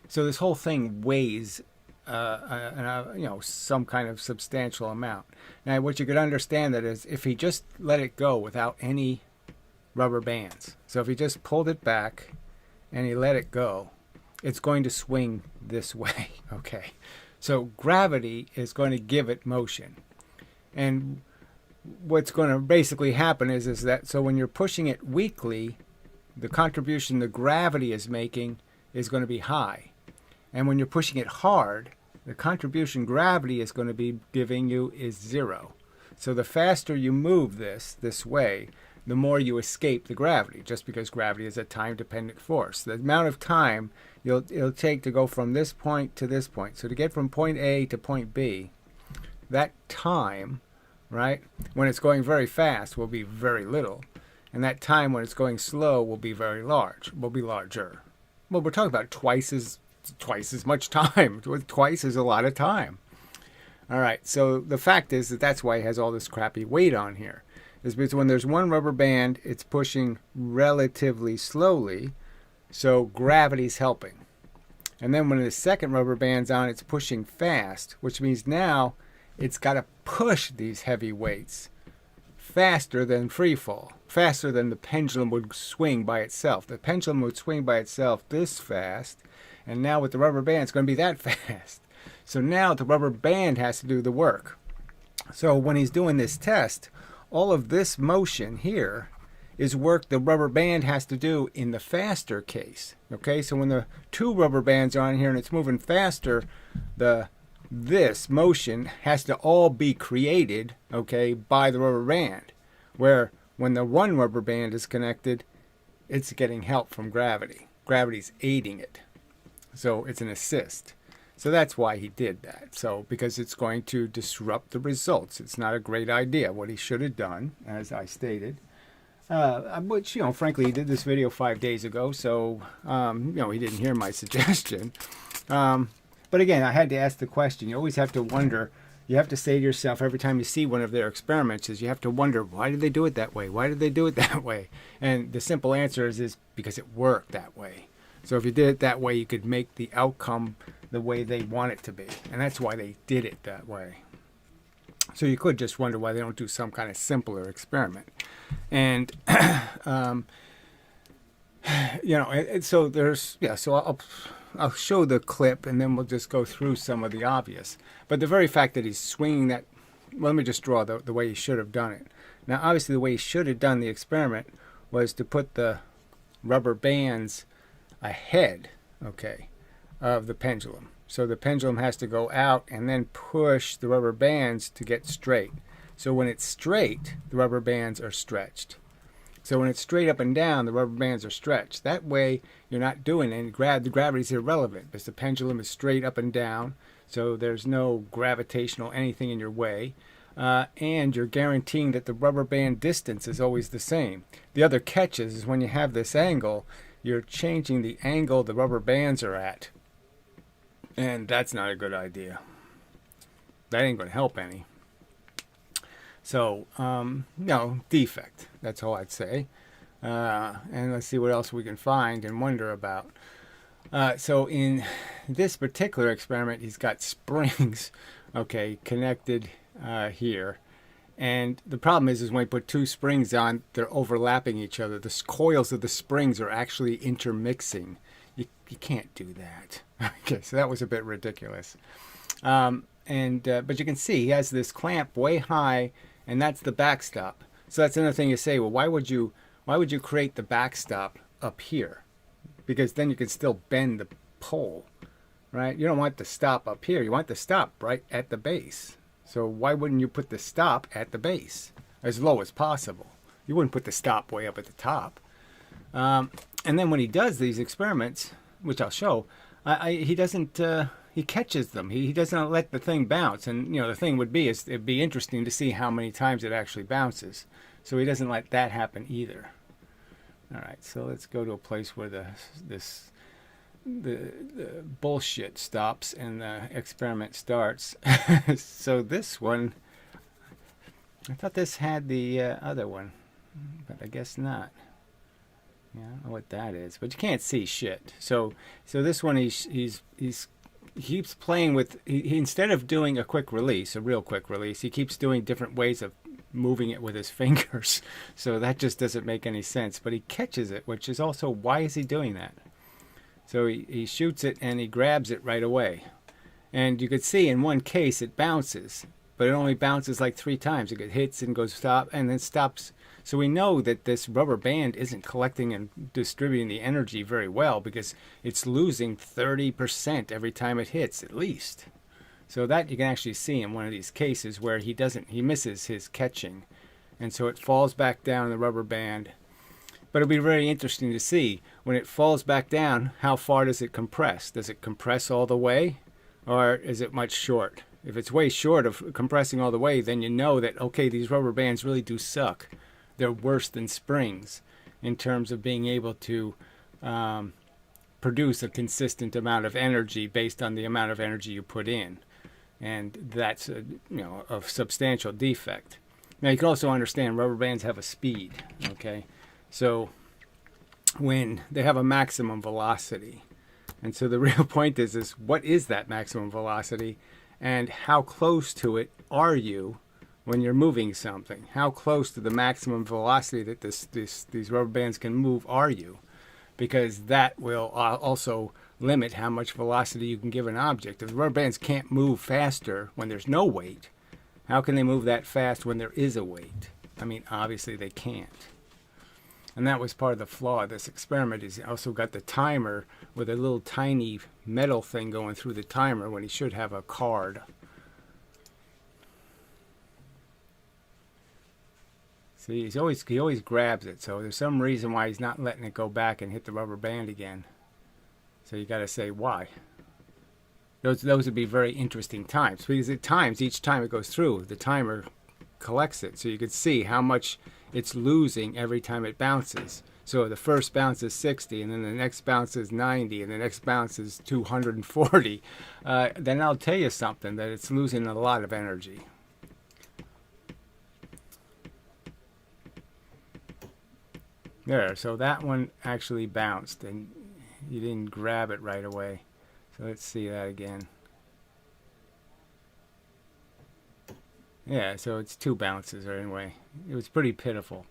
So this whole thing weighs, some kind of substantial amount. Now, what you could understand that is if he just let it go without any rubber bands. So if he just pulled it back and he let it go, it's going to swing this way. Okay, so gravity is going to give it motion, and what's going to basically happen is that so when you're pushing it weakly, the contribution the gravity is making is going to be high, and when you're pushing it hard, the contribution gravity is going to be giving you is 0. So the faster you move this way, the more you escape the gravity, just because gravity is a time-dependent force. The amount of time it'll take to go from this point to this point. So to get from point A to point B, that time, right, when it's going very fast will be very little, and that time when it's going slow will be very large, will be larger. Well, we're talking about twice as much time. Twice is a lot of time. All right, so the fact is that that's why it has all this crappy weight on here. Is because when there's one rubber band, it's pushing relatively slowly, so gravity's helping. And then when the second rubber band's on, it's pushing fast, which means now it's got to push these heavy weights faster than free fall, faster than the pendulum would swing by itself. The pendulum would swing by itself this fast, and now with the rubber band, it's going to be that fast. So now the rubber band has to do the work. So when he's doing this test, all of this motion here is work the rubber band has to do in the faster case. Okay, so when the two rubber bands are on here and it's moving faster, this motion has to all be created, okay, by the rubber band. Where when the one rubber band is connected, it's getting help from gravity. Gravity's aiding it. So it's an assist. So that's why he did that. So because it's going to disrupt the results. It's not a great idea. What he should have done, as I stated, which, frankly, he did this video 5 days ago, so, he didn't hear my suggestion. But again, I had to ask the question. You always have to wonder. You have to say to yourself every time you see one of their experiments is you have to wonder, why did they do it that way? Why did they do it that way? And the simple answer is because it worked that way. So if you did it that way, you could make the outcome the way they want it to be. And that's why they did it that way. So you could just wonder why they don't do some kind of simpler experiment. And, so there's, so I'll show the clip and then we'll just go through some of the obvious. But the very fact that he's swinging that, well, let me just draw the way he should have done it. Now, obviously, the way he should have done the experiment was to put the rubber bands ahead, okay, of the pendulum. So the pendulum has to go out and then push the rubber bands to get straight. So when it's straight, the rubber bands are stretched. So when it's straight up and down, the rubber bands are stretched. That way, you're not doing any the gravity's irrelevant because the pendulum is straight up and down. So there's no gravitational anything in your way. And you're guaranteeing that the rubber band distance is always the same. The other catch is when you have this angle, you're changing the angle the rubber bands are at. And that's not a good idea. That ain't going to help any. So, defect. That's all I'd say. And let's see what else we can find and wonder about. So in this particular experiment, he's got springs, okay, connected here. And the problem is when you put two springs on, they're overlapping each other. The coils of the springs are actually intermixing. You can't do that. Okay, so that was a bit ridiculous. But you can see he has this clamp way high, and that's the backstop. So that's another thing you say. Well, why would you create the backstop up here? Because then you can still bend the pole, right? You don't want the stop up here. You want the stop right at the base. So why wouldn't you put the stop at the base as low as possible? You wouldn't put the stop way up at the top. And then when he does these experiments, which I'll show, he doesn't. He catches them. He doesn't let the thing bounce. And the thing would be it'd be interesting to see how many times it actually bounces. So he doesn't let that happen either. All right. So let's go to a place where the bullshit stops and the experiment starts. So this one, I thought this had the other one, but I guess not. Yeah, I don't know what that is, but you can't see shit. So this one he keeps playing with. He instead of doing a quick release, a real quick release, he keeps doing different ways of moving it with his fingers. So that just doesn't make any sense. But he catches it, which is also, why is he doing that? So he shoots it and he grabs it right away. And you could see in one case it bounces, but it only bounces like 3 times. It hits and goes stop and then stops. So we know that this rubber band isn't collecting and distributing the energy very well, because it's losing 30% every time it hits, at least. So that you can actually see in one of these cases where he misses his catching. And so it falls back down the rubber band. But it'll be very interesting to see when it falls back down, how far does it compress? Does it compress all the way, or is it much short? If it's way short of compressing all the way, then you know that, okay, these rubber bands really do suck. They're worse than springs in terms of being able to produce a consistent amount of energy based on the amount of energy you put in. And that's a substantial defect. Now you can also understand rubber bands have a speed, okay? So when they have a maximum velocity, and so the real point is what is that maximum velocity, and how close to it are you when you're moving something? How close to the maximum velocity that these rubber bands can move are you? Because that will also limit how much velocity you can give an object. If the rubber bands can't move faster when there's no weight, how can they move that fast when there is a weight? I mean, obviously they can't. And that was part of the flaw of this experiment. He's also got the timer with a little tiny metal thing going through the timer when he should have a card. See, he always grabs it. So there's some reason why he's not letting it go back and hit the rubber band again. So you got to say why. Those would be very interesting times, because at times, each time it goes through, the timer collects it. So you could see how much it's losing every time it bounces. So the first bounce is 60, and then the next bounce is 90, and the next bounce is 240. Then I'll tell you something, that it's losing a lot of energy. There, so that one actually bounced, and you didn't grab it right away. So let's see that again. Yeah, so it's 2 bounces anyway. It was pretty pitiful.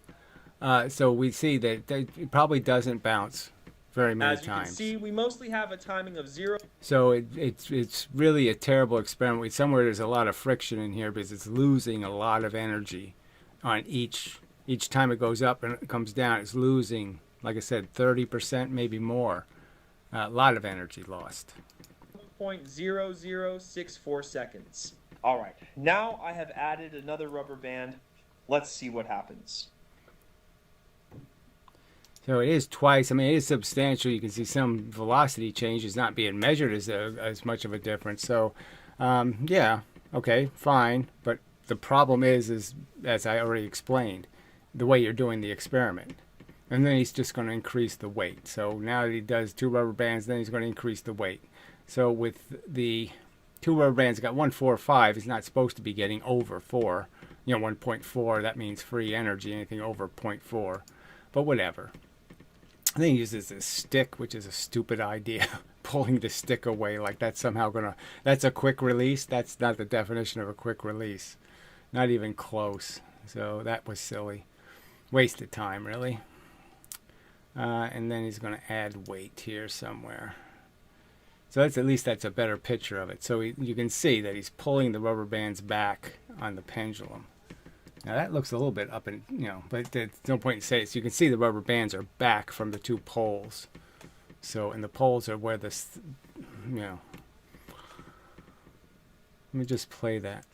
So we see that it probably doesn't bounce very many times. As you can see, we mostly have a timing of 0. So it's really a terrible experiment. Somewhere there's a lot of friction in here, because it's losing a lot of energy on each time it goes up and it comes down. It's losing, like I said, 30%, maybe more. A lot of energy lost. 0.0064 seconds. All right, now I have added another rubber band. Let's see what happens. So it is twice. I mean, it is substantial. You can see some velocity change is not being measured as much of a difference. So, yeah, okay, fine. But the problem is, as I already explained, the way you're doing the experiment. And then he's just going to increase the weight. So now that he does 2 rubber bands, then he's going to increase the weight. So with the 2 rubber bands, got 1.45. He's not supposed to be getting over 4. 1.4, that means free energy, anything over 0.4. But whatever. I think he uses this stick, which is a stupid idea. Pulling the stick away like that's somehow that's a quick release. That's not the definition of a quick release. Not even close. So that was silly. Waste of time, really. And then he's going to add weight here somewhere. So at least that's a better picture of it. So you can see that he's pulling the rubber bands back on the pendulum. Now that looks a little bit up and, but there's no point in saying it. So you can see the rubber bands are back from the 2 poles. So, and the poles are where this, let me just play that.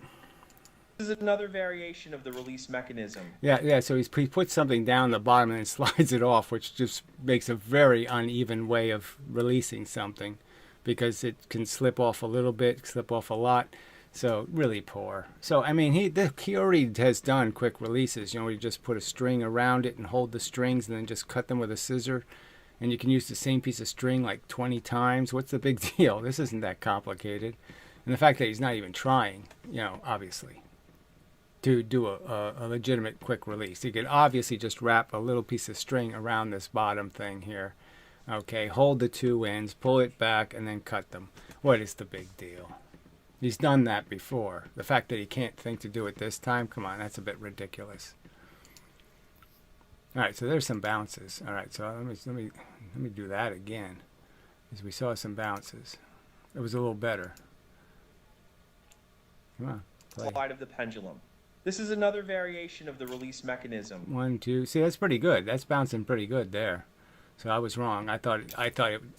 This is another variation of the release mechanism. Yeah. So he puts something down the bottom and then slides it off, which just makes a very uneven way of releasing something, because it can slip off a little bit, slip off a lot. So really poor. So I mean, he already has done quick releases. You just put a string around it and hold the strings, and then just cut them with a scissor. and you can use the same piece of string like 20 times. What's the big deal? This isn't that complicated. And the fact that he's not even trying, obviously, to do a legitimate quick release. He could obviously just wrap a little piece of string around this bottom thing here. Okay, hold the two ends, pull it back, and then cut them. What is the big deal? He's done that before. The fact that he can't think to do it this time, come on, that's a bit ridiculous. All right, so there's some bounces. All right, so let me do that again, as we saw some bounces. It was a little better. Come on, play. Side of the pendulum. This is another variation of the release mechanism. 1, 2. See, that's pretty good. That's bouncing pretty good there. So I was wrong. I thought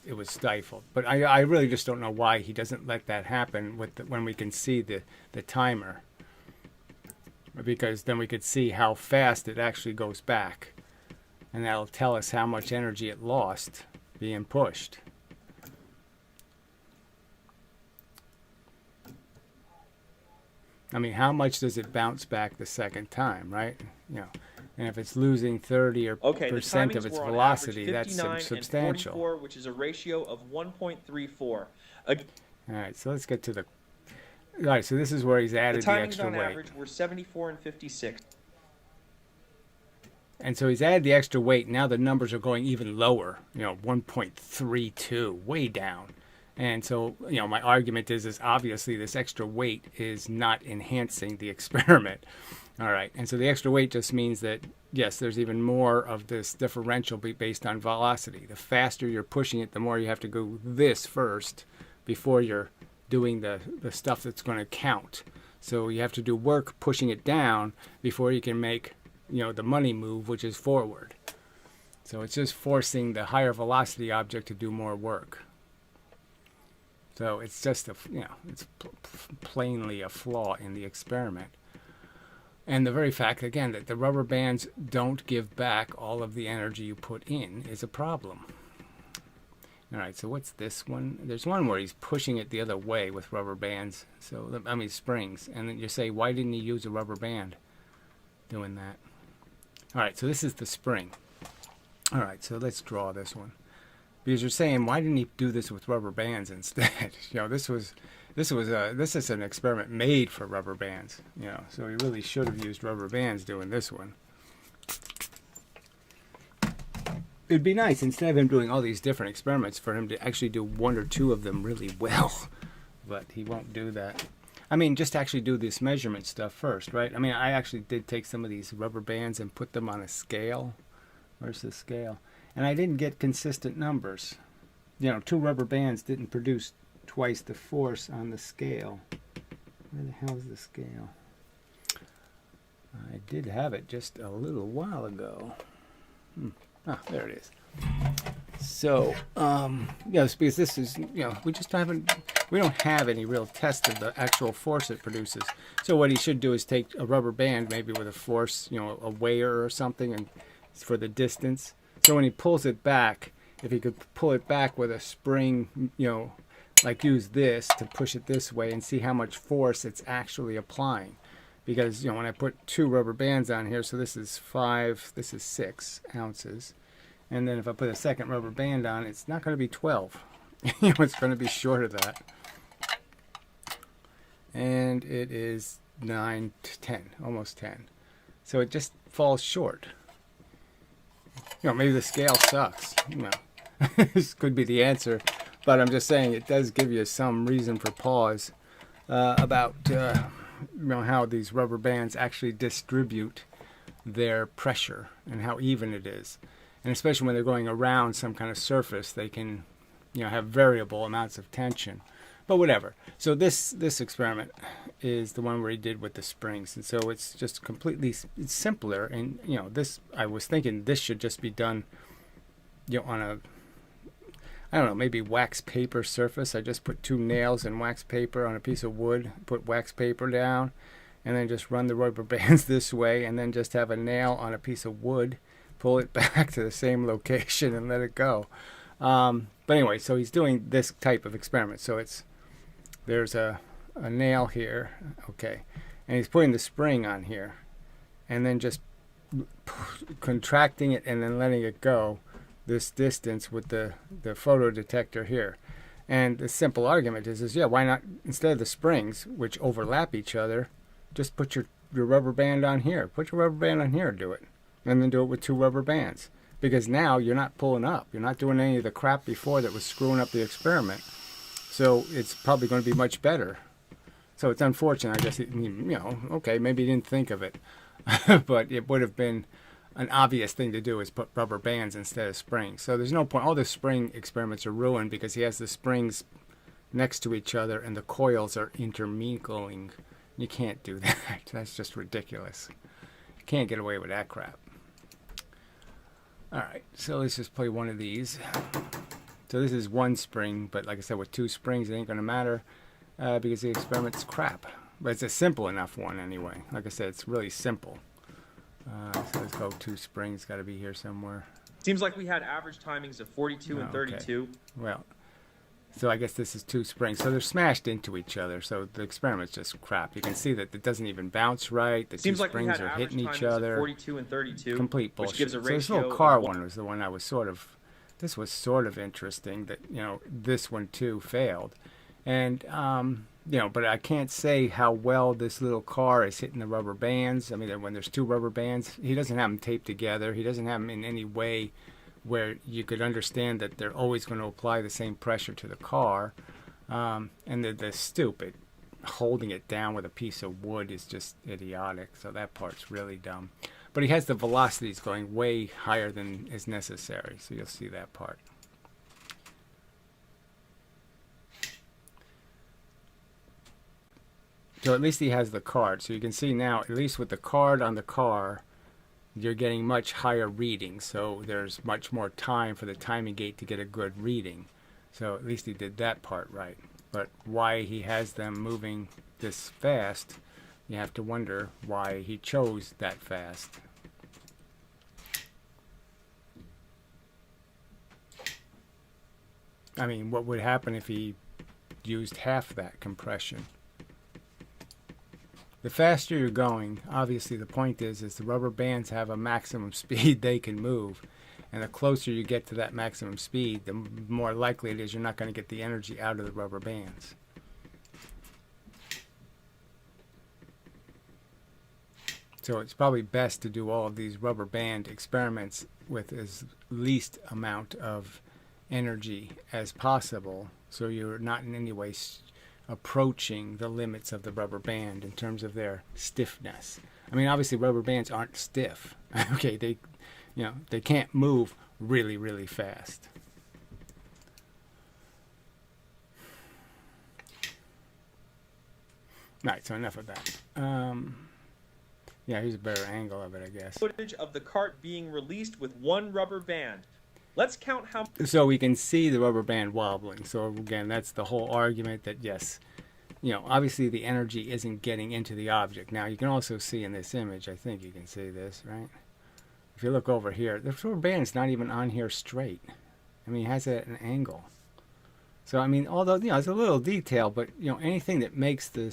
it was stifled, but I really just don't know why he doesn't let that happen when we can see the timer, because then we could see how fast it actually goes back, and that'll tell us how much energy it lost being pushed. I mean, how much does it bounce back the second time, right? And if it's losing 30% of its velocity, that's substantial. 44, which is a ratio of 1.34. All right, so let's get to the... All right, so this is where he's added the extra weight. The timings on average were 74 and 56. And so he's added the extra weight. Now the numbers are going even lower, 1.32, way down. And so, my argument is obviously this extra weight is not enhancing the experiment. All right, and so the extra weight just means that, yes, there's even more of this differential based on velocity. The faster you're pushing it, the more you have to go this first before you're doing the stuff that's going to count. So you have to do work pushing it down before you can make, the money move, which is forward. So it's just forcing the higher velocity object to do more work. So it's just it's plainly a flaw in the experiment. And the very fact, again, that the rubber bands don't give back all of the energy you put in is a problem. All right, so what's this one? There's one where he's pushing it the other way with rubber bands. So, springs. And then you say, why didn't he use a rubber band doing that? All right, so this is the spring. All right, so let's draw this one. Because you're saying, why didn't he do this with rubber bands instead? This is an experiment made for rubber bands. So he really should have used rubber bands doing this one. It'd be nice, instead of him doing all these different experiments, for him to actually do 1 or 2 of them really well. But he won't do that. I mean, just actually do this measurement stuff first, right? I mean, I actually did take some of these rubber bands and put them on a scale. Where's the scale? And I didn't get consistent numbers. 2 rubber bands didn't produce twice the force on the scale. Where the hell is the scale? I did have it just a little while ago. There it is. So, yes, because this is, we don't have any real test of the actual force it produces. So what he should do is take a rubber band, maybe with a force, a weigher or something, and for the distance. So when he pulls it back, if he could pull it back with a spring, like use this to push it this way and see how much force it's actually applying. Because, when I put 2 rubber bands on here, so this is 5, this is 6 ounces. And then if I put a second rubber band on, it's not going to be 12. It's going to be short of that. And it is 9 to 10, almost 10. So it just falls short. Maybe the scale sucks. This could be the answer. But I'm just saying it does give you some reason for pause about how these rubber bands actually distribute their pressure and how even it is. And especially when they're going around some kind of surface, they can have variable amounts of tension. But whatever. So this experiment is the one where he did with the springs. And so it's just completely, it's simpler. And, this, I was thinking this should just be done, on a, I don't know, maybe wax paper surface. I just put 2 nails and wax paper on a piece of wood, put wax paper down, and then just run the rubber bands this way, and then just have a nail on a piece of wood, pull it back to the same location and let it go. But anyway, so he's doing this type of experiment. So there's a nail here, okay, and he's putting the spring on here, and then just contracting it and then letting it go this distance with the photo detector here. And the simple argument is yeah, why not, instead of the springs, which overlap each other, just put your rubber band on here. Put your rubber band on here, do it. And then do it with 2 rubber bands. Because now you're not pulling up. You're not doing any of the crap before that was screwing up the experiment. So it's probably going to be much better. So it's unfortunate, I guess, okay, maybe he didn't think of it. But it would have been an obvious thing to do is put rubber bands instead of springs. So there's no point. All the spring experiments are ruined because he has the springs next to each other and the coils are intermingling. You can't do that. That's just ridiculous. You can't get away with that crap. Alright, so let's just play one of these. So this is 1 spring, but like I said, with 2 springs it ain't going to matter because the experiment's crap. But it's a simple enough one anyway. Like I said, it's really simple. So let's go 2 springs, got to be here somewhere. Seems like we had average timings of 42 and 32. Okay. Well, so I guess this is 2 springs. So they're smashed into each other. So the experiment's just crap. You can see that it doesn't even bounce right. The Seems 2 like springs are hitting each other. 42 and 32. Complete bullshit. Which gives a so this ratio little car of one was the one I was sort of, this was sort of interesting that, this one too failed. And, but I can't say how well this little car is hitting the rubber bands. I mean, when there's 2 rubber bands, he doesn't have them taped together. He doesn't have them in any way where you could understand that they're always going to apply the same pressure to the car. And the stupid holding it down with a piece of wood is just idiotic. So that part's really dumb. But he has the velocities going way higher than is necessary. So you'll see that part. So at least he has the card. So you can see now, at least with the card on the car, you're getting much higher readings. So there's much more time for the timing gate to get a good reading. So at least he did that part right. But why he has them moving this fast, you have to wonder why he chose that fast. I mean, what would happen if he used half that compression? The faster you're going, obviously the point is the rubber bands have a maximum speed they can move. And the closer you get to that maximum speed, the more likely it is you're not going to get the energy out of the rubber bands. So it's probably best to do all of these rubber band experiments with as least amount of energy as possible, so you're not in any way approaching the limits of the rubber band in terms of their stiffness. I mean, obviously rubber bands aren't stiff. Okay, they can't move really, really fast. Right, so enough of that. Yeah, here's a better angle of it, I guess. Footage of the cart being released with 1 rubber band. Let's count how... So we can see the rubber band wobbling. So again, that's the whole argument that, yes, obviously the energy isn't getting into the object. Now, you can also see in this image, I think you can see this, right? If you look over here, the rubber band is not even on here straight. I mean, it has it at an angle. So, I mean, although, it's a little detail, but, anything that makes the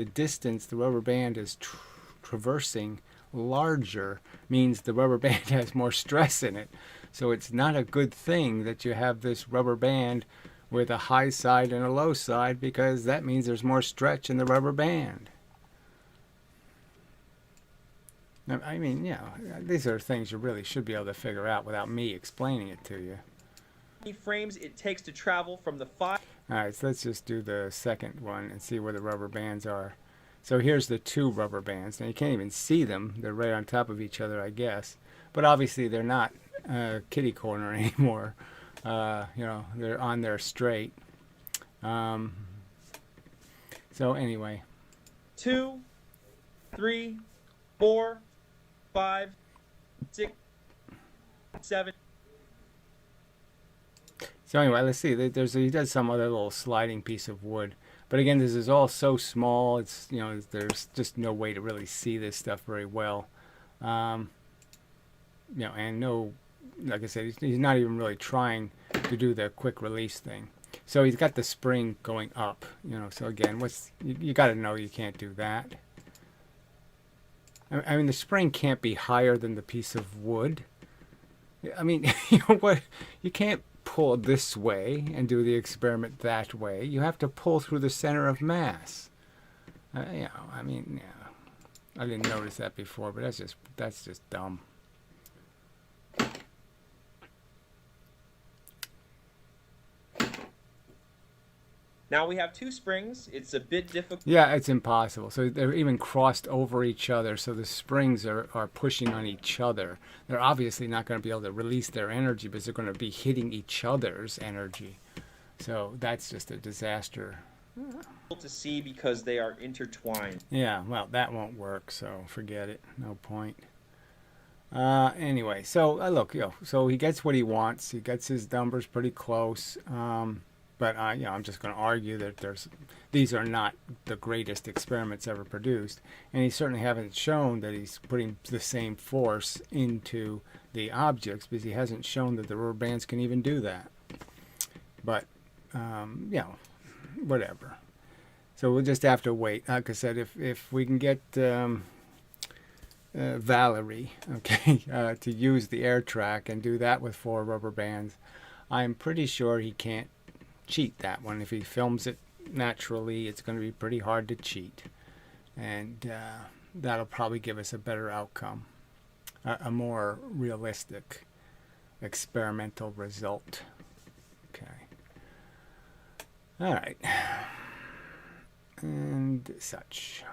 distance the rubber band is traversing larger means the rubber band has more stress in it. So it's not a good thing that you have this rubber band with a high side and a low side, because that means there's more stretch in the rubber band. I mean, these are things you really should be able to figure out without me explaining it to you. How many frames it takes to travel from the 5... Alright, so let's just do the second one and see where the rubber bands are. So here's the 2 rubber bands. Now you can't even see them. They're right on top of each other, I guess. But obviously they're not kitty corner anymore. They're on there straight. So anyway. 2, 3, 4, 5, 6, 7. So anyway, let's see. He does some other little sliding piece of wood. But again, this is all so small. It's there's just no way to really see this stuff very well. And no, like I said, he's not even really trying to do the quick release thing. So he's got the spring going up. So again, you got to know you can't do that. I mean, the spring can't be higher than the piece of wood. I mean, you know what? You can't pull this way and do the experiment that way. You have to pull through the center of mass. You know, I mean, yeah, I didn't notice that before, but that's just dumb. Now we have two springs. It's a bit difficult. Yeah, it's impossible. So they're even crossed over each other, so the springs are pushing on each other. They're obviously not going to be able to release their energy because they're going to be hitting each other's energy. So that's just a disaster. To see because they are intertwined. Yeah, well, that won't work, so forget it. No point. Anyway, so look, you know, so he gets what he wants. He gets his numbers pretty close. But you know, I'm just going to argue that these are not the greatest experiments ever produced, and he certainly haven't shown that he's putting the same force into the objects because he hasn't shown that the rubber bands can even do that. But you know, whatever. So we'll just have to wait. Like I said, if we can get Valerie, okay, to use the air track and do that with 4 rubber bands, I'm pretty sure he can't cheat that one. If he films it naturally, it's going to be pretty hard to cheat, and that'll probably give us a better outcome, a more realistic experimental result. Okay. All right. And such.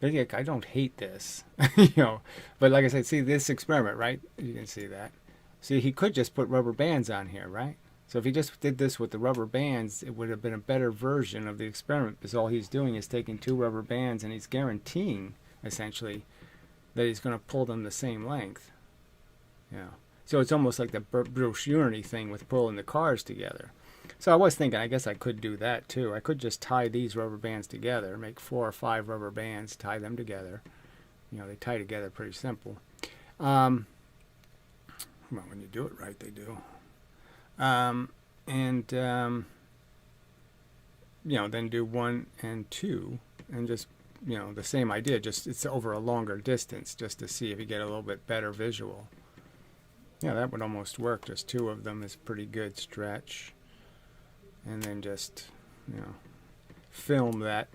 But yeah, I don't hate this, you know. But like I said, see this experiment, right? You can see that. See, he could just put rubber bands on here, right? So if he just did this with the rubber bands, it would have been a better version of the experiment, because all he's doing is taking 2 rubber bands and he's guaranteeing, essentially, that he's going to pull them the same length. Yeah. So it's almost like the brochure thing with pulling the cars together. So I was thinking, I guess I could do that too. I could just tie these rubber bands together, make 4 or 5 rubber bands, tie them together. You know, they tie together pretty simple. Well, when you do it right, they do. You know, then do 1 and 2, and just, you know, the same idea, just it's over a longer distance, just to see if you get a little bit better visual. Yeah, that would almost work. Just 2 of them is pretty good stretch. And then just, you know, film it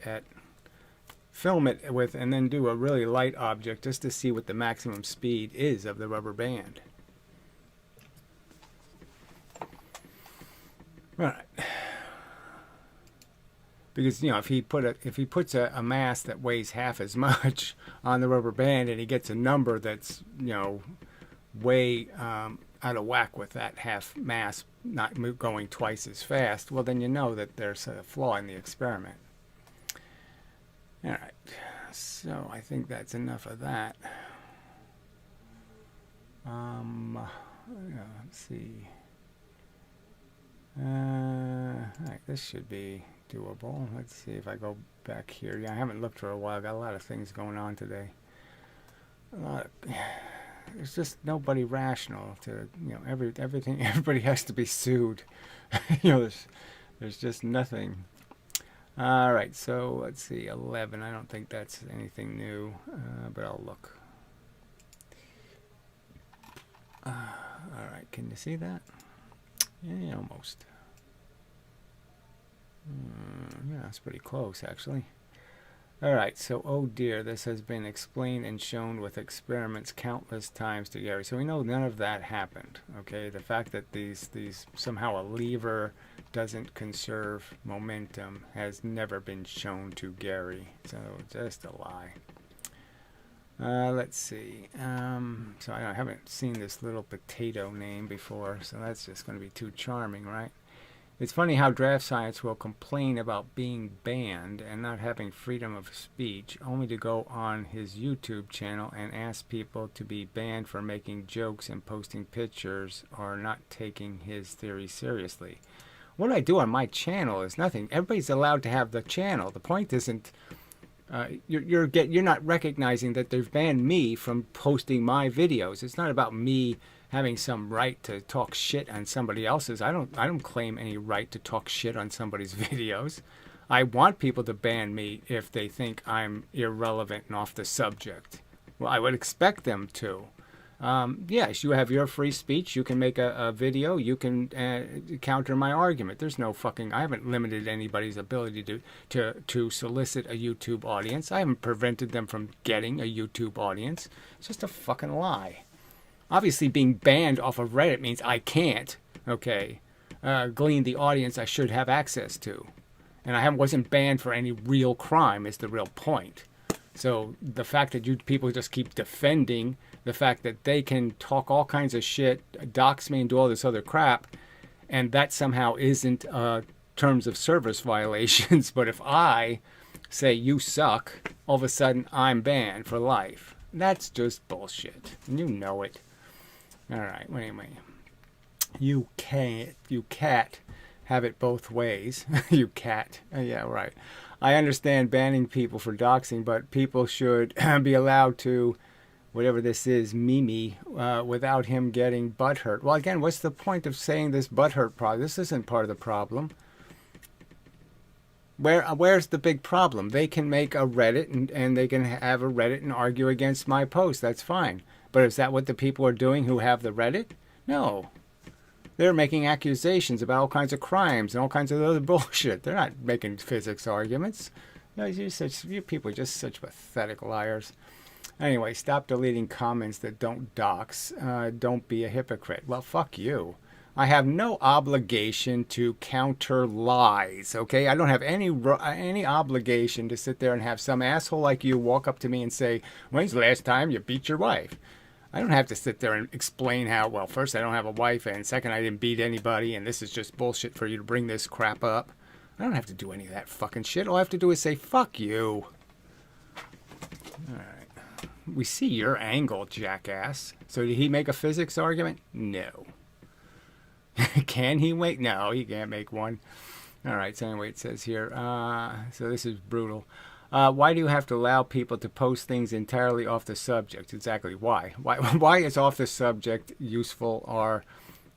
with, and then do a really light object just to see what the maximum speed is of the rubber band. Right. Because, you know, if he puts a mass that weighs half as much on the rubber band, and he gets a number that's, you know, way out of whack with that half mass not going twice as fast, well, then you know that there's a flaw in the experiment. All right. So I think that's enough of that. Yeah, let's see. All right, this should be doable. Let's see if I go back here. Yeah, I haven't looked for a while. Got a lot of things going on today. There's just nobody rational to, you know, everything. Everybody has to be sued. You know, there's just nothing. All right, so let's see, 11. I don't think that's anything new, but I'll look. All right, can you see that? Yeah, almost. Yeah, that's pretty close, actually. Alright, so, oh dear, this has been explained and shown with experiments countless times to Gary. So we know none of that happened, okay? The fact that these somehow a lever doesn't conserve momentum has never been shown to Gary. So, just a lie. Let's see. So I haven't seen this little potato name before, so that's just going to be too charming, right? It's funny how draft science will complain about being banned and not having freedom of speech, only to go on his YouTube channel and ask people to be banned for making jokes and posting pictures or not taking his theory seriously. What I do on my channel is nothing. Everybody's allowed to have the channel. The point isn't you're not recognizing that they've banned me from posting my videos. It's not about me having some right to talk shit on somebody else's. I don't claim any right to talk shit on somebody's videos. I want people to ban me if they think I'm irrelevant and off the subject. Well, I would expect them to. Yes, you have your free speech. You can make a video. You can counter my argument. There's no fucking. I haven't limited anybody's ability to solicit a YouTube audience. I haven't prevented them from getting a YouTube audience. It's just a fucking lie. Obviously, being banned off of Reddit means I can't. Okay, glean the audience I should have access to, and wasn't banned for any real crime is the real point. So the fact that you people just keep defending the fact that they can talk all kinds of shit, dox me and do all this other crap, and that somehow isn't terms of service violations. But if I say you suck, all of a sudden I'm banned for life. That's just bullshit. And you know it. All right, wait a minute. You cat, have it both ways. You cat. Yeah, right. I understand banning people for doxing, but people should be allowed to, whatever this is, Mimi, without him getting butthurt. Well, again, what's the point of saying this butthurt problem? This isn't part of the problem. Where's the big problem? They can make a Reddit and they can have a Reddit and argue against my post. That's fine. But is that what the people are doing who have the Reddit? No. They're making accusations about all kinds of crimes and all kinds of other bullshit. They're not making physics arguments. No, you people are just such pathetic liars. Anyway, stop deleting comments that don't dox. Don't be a hypocrite. Well, fuck you. I have no obligation to counter lies, okay? I don't have any obligation to sit there and have some asshole like you walk up to me and say, when's the last time you beat your wife? I don't have to sit there and explain how, well, first, I don't have a wife, and second, I didn't beat anybody, and this is just bullshit for you to bring this crap up. I don't have to do any of that fucking shit. All I have to do is say, fuck you. All right. We see your angle, jackass. So did he make a physics argument? No. Can he make? No, he can't make one. All right, so anyway, it says here, so this is brutal. Why do you have to allow people to post things entirely off the subject? Exactly, why? Why is off the subject useful, or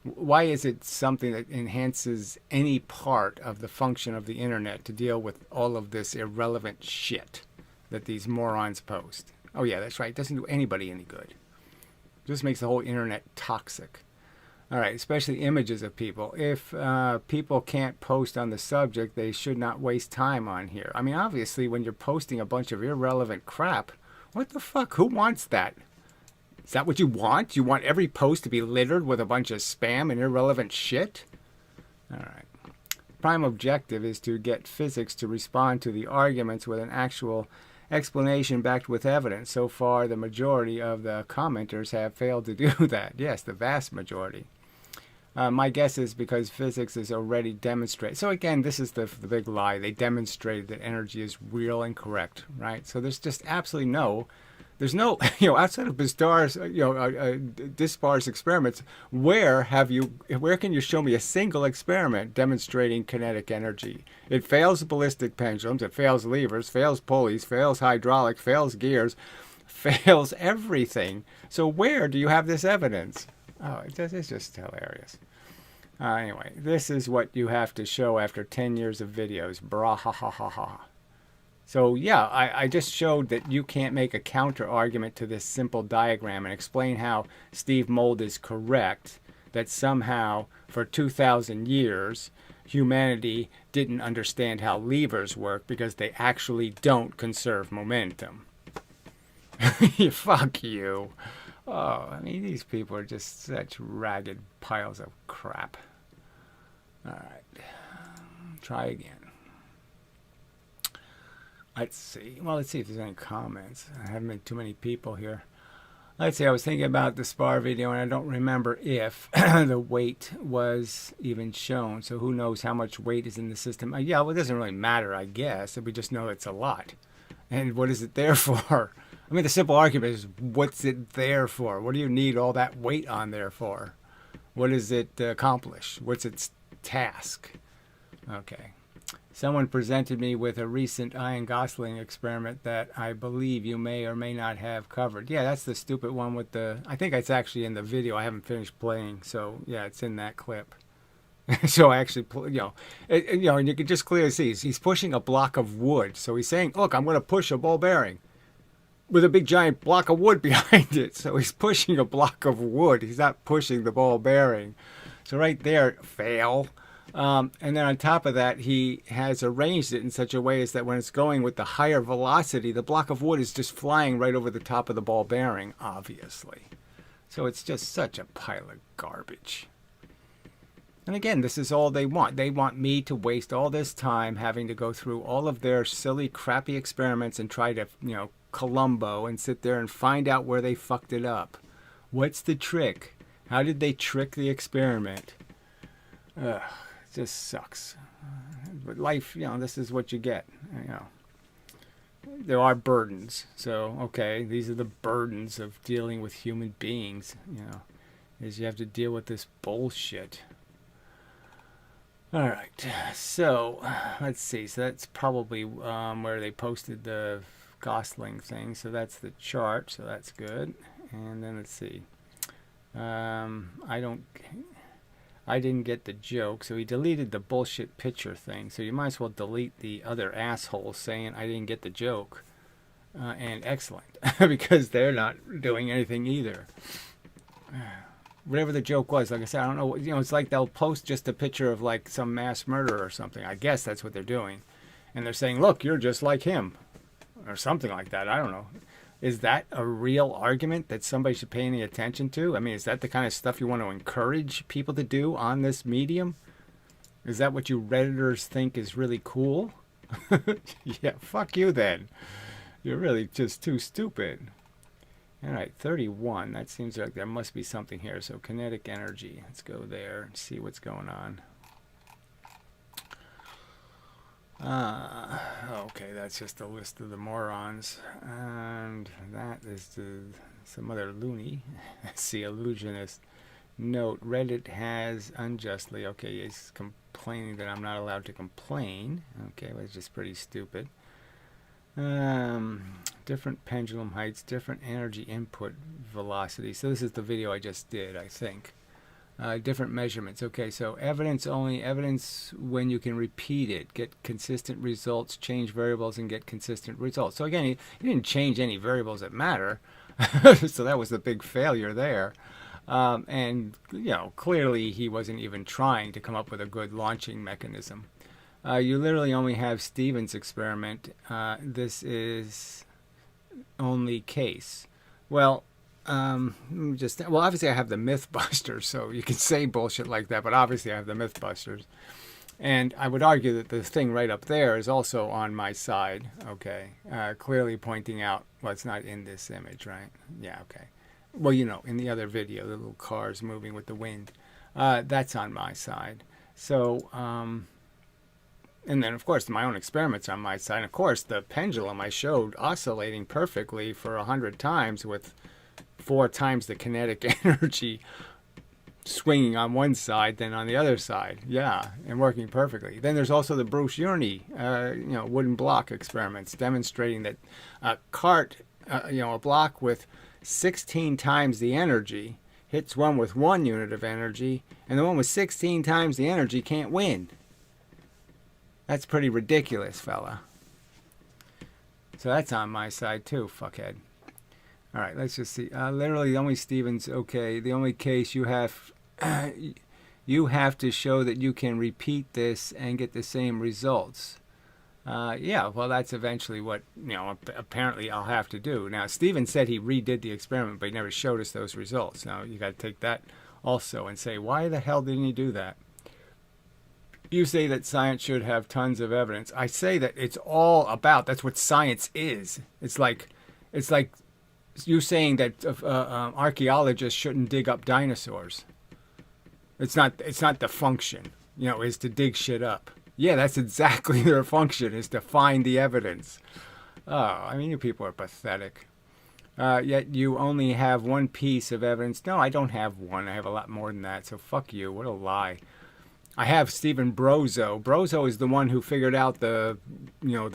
why is it something that enhances any part of the function of the internet to deal with all of this irrelevant shit that these morons post? Oh yeah, that's right, it doesn't do anybody any good. It just makes the whole internet toxic. All right, especially images of people. If people can't post on the subject, they should not waste time on here. I mean, obviously, when you're posting a bunch of irrelevant crap, what the fuck? Who wants that? Is that what you want? You want every post to be littered with a bunch of spam and irrelevant shit? All right. Prime objective is to get physics to respond to the arguments with an actual explanation backed with evidence. So far, the majority of the commenters have failed to do that. Yes, the vast majority. My guess is because physics is already demonstrated. So again, this is the big lie. They demonstrated that energy is real and correct, right? So there's just absolutely there's no, outside of Dispar's, Dispar's experiments, where can you show me a single experiment demonstrating kinetic energy? It fails ballistic pendulums, it fails levers, fails pulleys, fails hydraulics, fails gears, fails everything. So where do you have this evidence? Oh, it's just hilarious. Anyway, this is what you have to show after 10 years of videos. Brah ha ha ha ha. So yeah, I just showed that you can't make a counter argument to this simple diagram and explain how Steve Mould is correct, that somehow for 2,000 years humanity didn't understand how levers work because they actually don't conserve momentum. Fuck you. Oh, I mean, these people are just such ragged piles of crap. All right. Try again. Let's see. Well, let's see if there's any comments. I haven't been too many people here. Let's see. I was thinking about the SPAR video, and I don't remember if the weight was even shown. So who knows how much weight is in the system? Yeah, well, it doesn't really matter, I guess. We just know it's a lot. And what is it there for? I mean, the simple argument is, what's it there for? What do you need all that weight on there for? What does it accomplish? What's its task? Okay. Someone presented me with a recent Ian Gosling experiment that I believe you may or may not have covered. Yeah, that's the stupid one with the... I think it's actually in the video. I haven't finished playing, so yeah, it's in that clip. So I actually, and you can just clearly see he's pushing a block of wood. So he's saying, look, I'm going to push a ball bearing. with a big giant block of wood behind it. So he's pushing a block of wood. He's not pushing the ball bearing. So right there, fail. And then on top of that, he has arranged it in such a way as that when it's going with the higher velocity, the block of wood is just flying right over the top of the ball bearing, obviously. So it's just such a pile of garbage. And again, this is all they want. They want me to waste all this time having to go through all of their silly, crappy experiments and try to, Columbo and sit there and find out where they fucked it up. What's the trick? How did they trick the experiment? Ugh, it just sucks. But life, this is what you get. There are burdens. So, okay, these are the burdens of dealing with human beings, is you have to deal with this bullshit. All right, so let's see. So that's probably where they posted the Gosling thing. So that's the chart. So that's good. And then let's see. I didn't get the joke. So he deleted the bullshit picture thing. So you might as well delete the other asshole saying I didn't get the joke. And excellent, because they're not doing anything either. Whatever the joke was, like I said, I don't know. It's like they'll post just a picture of like some mass murderer or something. I guess that's what they're doing. And they're saying, look, you're just like him. Or something like that. I don't know. Is that a real argument that somebody should pay any attention to? I mean, is that the kind of stuff you want to encourage people to do on this medium? Is that what you Redditors think is really cool? Yeah, fuck you then. You're really just too stupid. All right, 31. That seems like there must be something here. So kinetic energy. Let's go there and see what's going on. Okay, that's just a list of the morons. And that is some other loony. See, illusionist. Note, Reddit has unjustly, okay, he's complaining that I'm not allowed to complain. Okay, well, it's just pretty stupid. Different pendulum heights, different energy input velocity. So this is the video I just did, I think. Different measurements. Okay, so evidence only. Evidence when you can repeat it, get consistent results, change variables, and get consistent results. So again, he didn't change any variables that matter. So that was the big failure there. And, clearly he wasn't even trying to come up with a good launching mechanism. You literally only have Stevens' experiment. This is only case. Well, obviously I have the Mythbusters, so you can say bullshit like that, but obviously I have the Mythbusters. And I would argue that the thing right up there is also on my side, okay? Clearly pointing out, well, it's not in this image, right? Yeah, okay. Well, in the other video, the little cars moving with the wind. That's on my side. So, and then, of course, my own experiments on my side. And of course, the pendulum I showed oscillating perfectly for 100 times with 4 times the kinetic energy swinging on one side than on the other side. Yeah, and working perfectly. Then there's also the Bruce Urney, wooden block experiments demonstrating that a cart, a block with 16 times the energy hits one with 1 unit of energy, and the one with 16 times the energy can't win. That's pretty ridiculous, fella. So that's on my side too, fuckhead. All right, let's just see. Literally, the only Stevens. Okay, the only case you have, you have to show that you can repeat this and get the same results. Yeah, well, that's eventually what apparently I'll have to do. Now, Stevens said he redid the experiment, but he never showed us those results. Now you got to take that also and say, why the hell didn't he do that? You say that science should have tons of evidence. I say that it's all about. That's what science is. It's like you saying that archaeologists shouldn't dig up dinosaurs. It's not the function, is to dig shit up. Yeah, that's exactly their function, is to find the evidence. Oh, you people are pathetic. Yet you only have one piece of evidence. No, I don't have one. I have a lot more than that. So fuck you. What a lie. I have Stephen Brozo. Brozo is the one who figured out the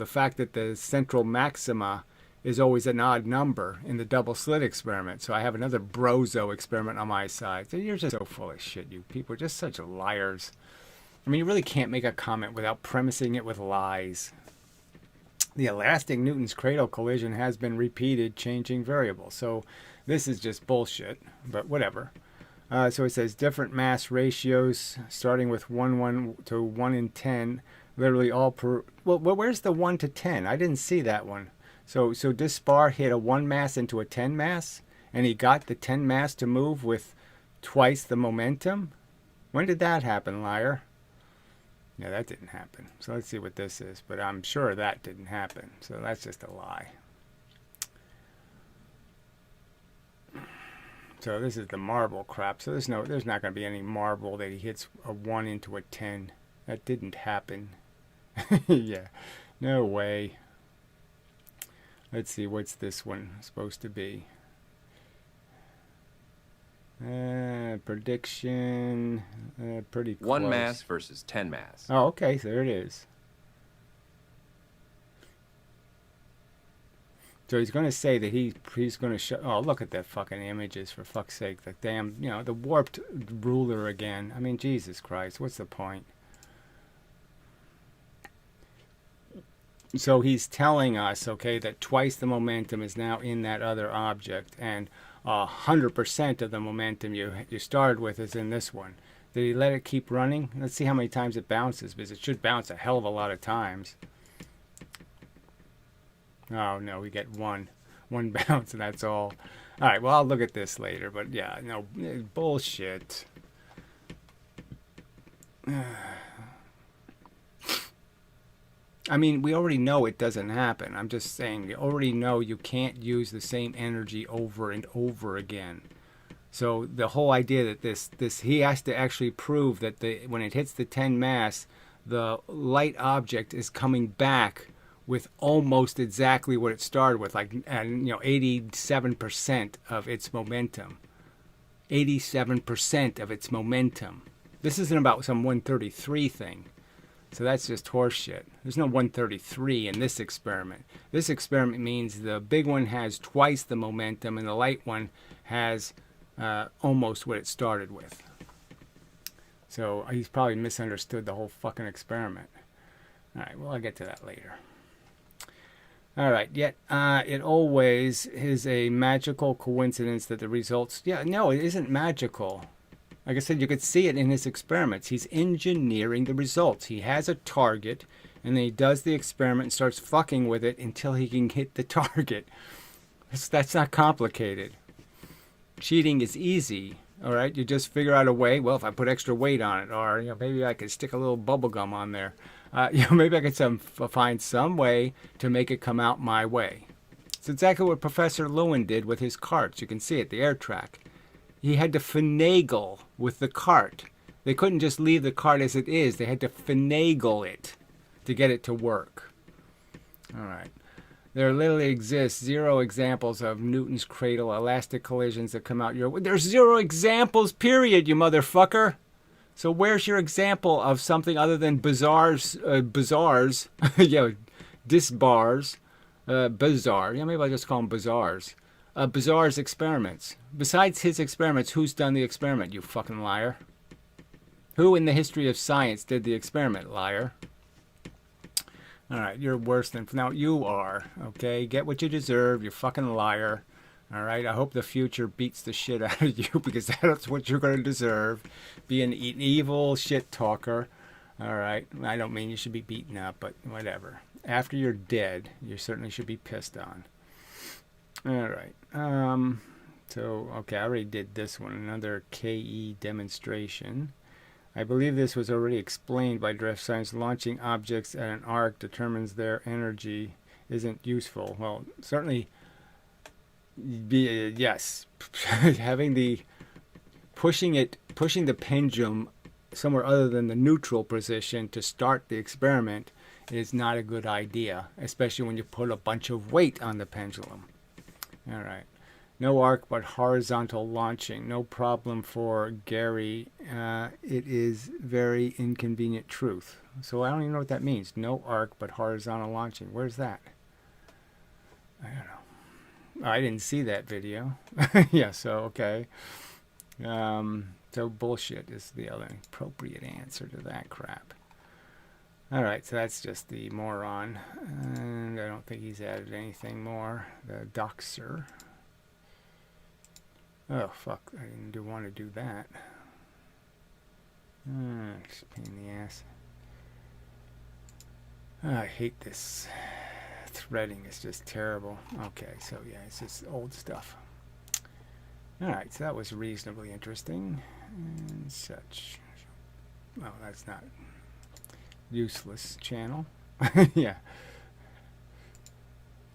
fact that the central maxima is always an odd number in the double slit experiment. So I have another Brozo experiment on my side. So you're just so full of shit, you people are just such liars. You really can't make a comment without premising it with lies. The elastic Newton's cradle collision has been repeated, changing variables. So this is just bullshit, but whatever. So it says different mass ratios, starting with 1 to 1 in 10, literally all per. Well, where's the 1 to 10? I didn't see that one. So this bar hit a 1 mass into a 10 mass, and he got the 10 mass to move with twice the momentum. When did that happen, liar? Yeah, that didn't happen. So let's see what this is. But I'm sure that didn't happen. So that's just a lie. So this is the marble crap. So there's not going to be any marble that he hits a 1 into a 10. That didn't happen. Yeah, no way. Let's see, what's this one supposed to be? Prediction. Pretty close. 1 mass versus 10 mass. Oh, okay, so there it is. So he's going to say that he's going to show. Oh, look at that fucking images, for fuck's sake. The damn, the warped ruler again. I mean, Jesus Christ, what's the point? So he's telling us, okay, that twice the momentum is now in that other object, and 100% of the momentum you started with is in this one. Did he let it keep running? Let's see how many times it bounces, because it should bounce a hell of a lot of times. Oh, no, we get one bounce, and that's all. All right, well, I'll look at this later, but yeah, no, bullshit. I mean, we already know it doesn't happen. I'm just saying, we already know you can't use the same energy over and over again. So the whole idea that this he has to actually prove that when it hits the 10 mass, the light object is coming back with almost exactly what it started with, like 87% of its momentum. 87% of its momentum. This isn't about some 133 thing. So that's just horseshit. There's no 133 in this experiment. This experiment means the big one has twice the momentum and the light one has almost what it started with. So he's probably misunderstood the whole fucking experiment. All right, well, I'll get to that later. All right, yet it always is a magical coincidence that the results... Yeah, no, it isn't magical. Like I said, you could see it in his experiments. He's engineering the results. He has a target, and then he does the experiment and starts fucking with it until he can hit the target. That's not complicated. Cheating is easy, all right? You just figure out a way. Well, if I put extra weight on it, or maybe I could stick a little bubble gum on there. Maybe I could find some way to make it come out my way. It's exactly what Professor Lewin did with his carts. You can see it, the air track. He had to finagle with the cart. They couldn't just leave the cart as it is. They had to finagle it to get it to work. All right. There literally exists 0 examples of Newton's cradle elastic collisions that come out your way. There's 0 examples, period, you motherfucker. So where's your example of something other than bazaars, disbars, bizarre. Maybe I'll just call them bazaars. Bazaar's experiments. Besides his experiments, who's done the experiment, you fucking liar? Who in the history of science did the experiment, liar? All right, you're worse than... Now, you are, okay? Get what you deserve, you fucking liar. All right, I hope the future beats the shit out of you, because that's what you're going to deserve. Be an evil shit talker. All right, I don't mean you should be beaten up, but whatever. After you're dead, you certainly should be pissed on. All right. Okay, I already did this one. Another KE demonstration. I believe this was already explained by direct science. Launching objects at an arc determines their energy isn't useful. Well, certainly, yes. Having pushing the pendulum somewhere other than the neutral position to start the experiment is not a good idea, especially when you put a bunch of weight on the pendulum. All right. No arc, but horizontal launching. No problem for Gary. It is very inconvenient truth. So I don't even know what that means. No arc, but horizontal launching. Where's that? I don't know. I didn't see that video. Yeah, so, okay. So bullshit is the other appropriate answer to that crap. All right, so that's just the moron. And and I don't think he's added anything more. The doxer. Oh, fuck. I didn't want to do that. It's a pain in the ass. I hate this. Threading is just terrible. Okay, so yeah, it's just old stuff. Alright, so that was reasonably interesting. And such. Well, that's not useless channel. Yeah.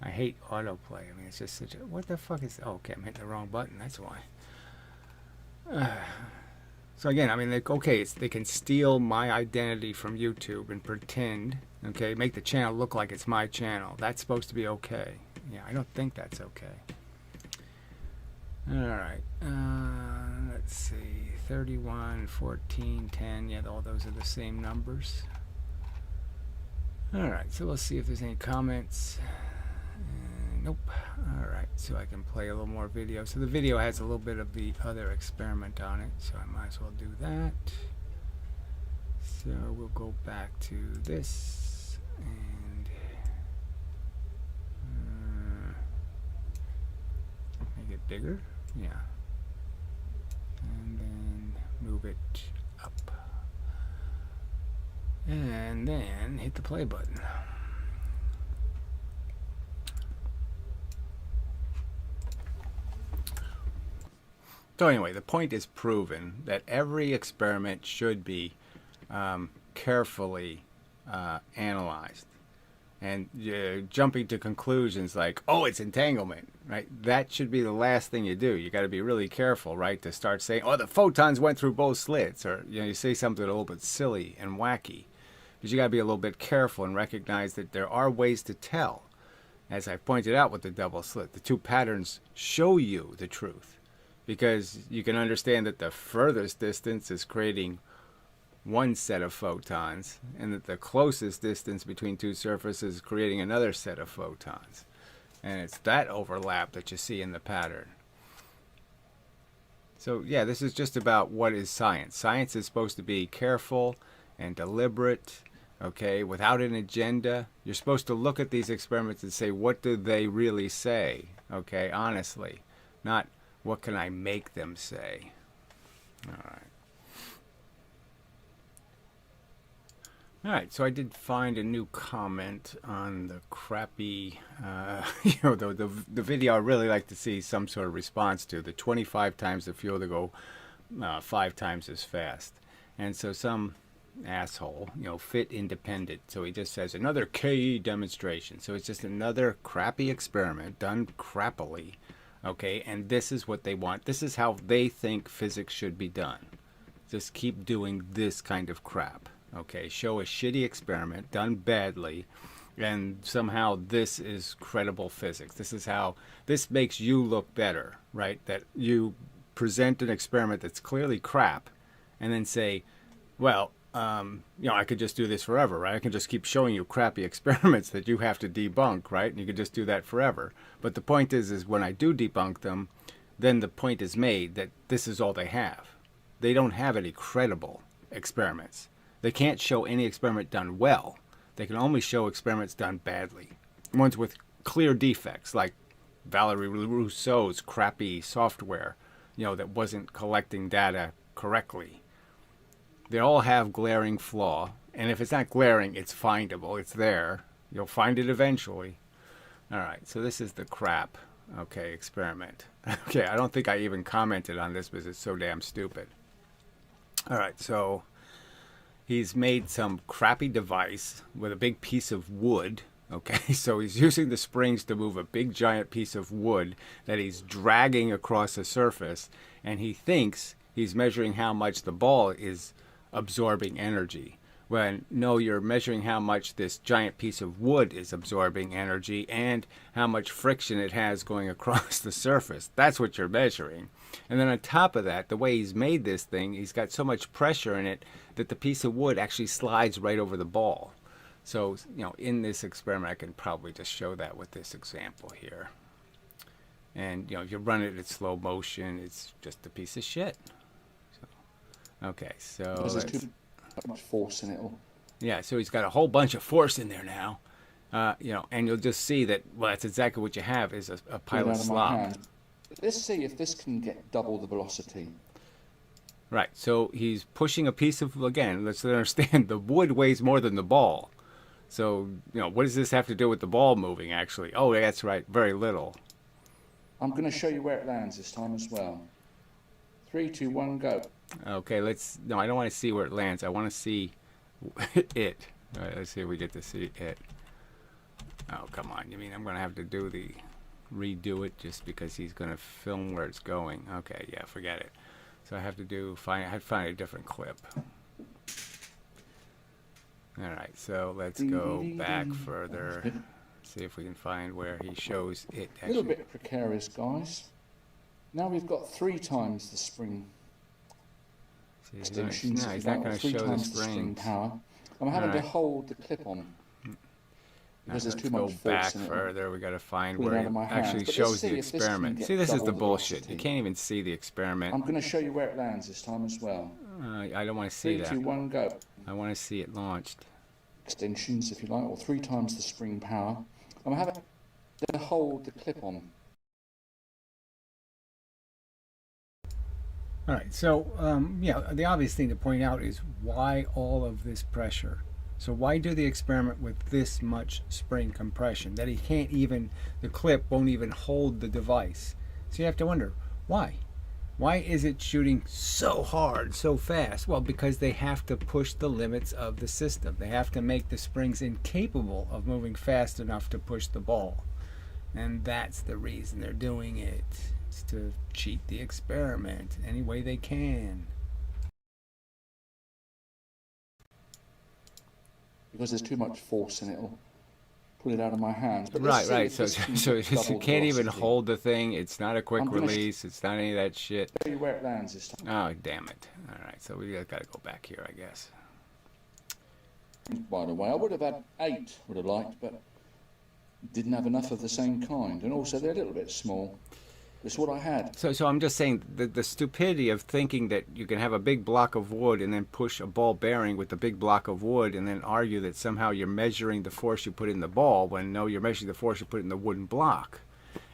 I hate autoplay. I mean, it's just such a... What the fuck is... Oh, okay, I'm hitting the wrong button. That's why. So again, I mean, okay, they can steal my identity from YouTube and pretend, okay, make the channel look like it's my channel. That's supposed to be okay. Yeah, I don't think that's okay. Alright. Let's see. 31, 14, 10. Yeah, all those are the same numbers. Alright, so let's see if there's any comments. Nope. Alright, so I can play a little more video. So the video has a little bit of the other experiment on it, so I might as well do that. So we'll go back to this and make it bigger. Yeah. And then move it up. And then hit the play button. So anyway, the point is proven that every experiment should be carefully analyzed. And jumping to conclusions like, oh, it's entanglement, right? That should be the last thing you do. You got to be really careful, right? To start saying, oh, the photons went through both slits. Or, you know, you say something a little bit silly and wacky. But you got to be a little bit careful and recognize that there are ways to tell. As I pointed out with the double slit, the two patterns show you the truth. Because you can understand that the furthest distance is creating one set of photons, and that the closest distance between two surfaces is creating another set of photons. And it's that overlap that you see in the pattern. So yeah, this is just about what is science. Science is supposed to be careful and deliberate, okay, without an agenda. You're supposed to look at these experiments and say, what do they really say, okay, honestly, not what can I make them say? All right. All right, so I did find a new comment on the crappy, you know, the video I really like to see some sort of response to, the 25 times the fuel to go 5 times as fast. And so some asshole, you know, fit independent, so he just says another KE demonstration. So it's just another crappy experiment done crappily. Okay, and this is what they want. This is how they think physics should be done. Just keep doing this kind of crap. Okay, show a shitty experiment done badly, and somehow this is credible physics. This is how, this makes you look better, right? That you present an experiment that's clearly crap, and then say, well, you know, I could just do this forever, right? I can just keep showing you crappy experiments that you have to debunk, right? And you could just do that forever. But the point is when I do debunk them, then the point is made that this is all they have. They don't have any credible experiments. They can't show any experiment done well. They can only show experiments done badly. Ones with clear defects, like Valerie Rousseau's crappy software, you know, that wasn't collecting data correctly. They all have glaring flaw, and if it's not glaring, it's findable. It's there. You'll find it eventually. All right, so this is the crap, okay, experiment. Okay, I don't think I even commented on this because it's so damn stupid. All right, so he's made some crappy device with a big piece of wood. Okay, so he's using the springs to move a big giant piece of wood that he's dragging across a surface, and he thinks he's measuring how much the ball is absorbing energy. When no, you're measuring how much this giant piece of wood is absorbing energy and how much friction it has going across the surface. That's what you're measuring. And then on top of that, the way he's made this thing, he's got so much pressure in it that the piece of wood actually slides right over the ball. So, you know, in this experiment, I can probably just show that with this example here. And, you know, if you run it at slow motion, it's just a piece of shit. So, okay, so There's too much force in it all. yeah, so he's got a whole bunch of force in there now. You know, and you'll just see that, well, that's exactly what you have is a Pull pile it of out of my slop. hand. Let's see if this can get double the velocity. Right, so he's pushing a piece of, again, let's understand, the wood weighs more than the ball. So, you know, what does this have to do with the ball moving, actually? Oh, that's right, very little. I'm going to show you where it lands this time as well. 3, 2, 1, go. Okay, no, I don't want to see where it lands. I want to see it. All right, let's see if we get to see it. Oh, come on. You mean I'm going to have to redo it just because he's going to film where it's going? Okay, yeah, forget it. So I have to I have to find a different clip. All right, so let's go back further. See if we can find where he shows it. A little bit precarious, guys. Now we've got 3 times the spring extensions. No, he's not going to show the spring springs. power. I'm having to hold the clip on because there's too much Let's force go back in it. further. We got to find Pull it where out it of my actually hands. But shows let's the see if this can experiment. get See, this is double the the bullshit. velocity. You can't even see the experiment. I'm going to show you where it lands this time as well. I don't want to see 3, that. 2, 1, go. I want to see it launched. Extensions, if you like, or 3 times the spring power. I'm having to hold the clip on. All right, so yeah, the obvious thing to point out is why all of this pressure? So why do the experiment with this much spring compression that he can't even, the clip won't even hold the device? So you have to wonder, why? Why is it shooting so hard, so fast? Well, because they have to push the limits of the system. They have to make the springs incapable of moving fast enough to push the ball. And that's the reason they're doing it. It's to cheat the experiment any way they can. Because there's too much force in it. I'll pull it out of my hands. But Right, let's see right. if So, this can so get you double can't even velocity. hold the thing. It's not a quick I'm gonna release. It's not any of that shit. Show you where it lands this time. Oh, damn it. All right, so we got to go back here, I guess. By the way, I would have had 8, would have liked, but didn't have enough of the same kind. And also they're a little bit small. That's what I had. So I'm just saying the stupidity of thinking that you can have a big block of wood and then push a ball bearing with the big block of wood and then argue that somehow you're measuring the force you put in the ball when no, you're measuring the force you put in the wooden block.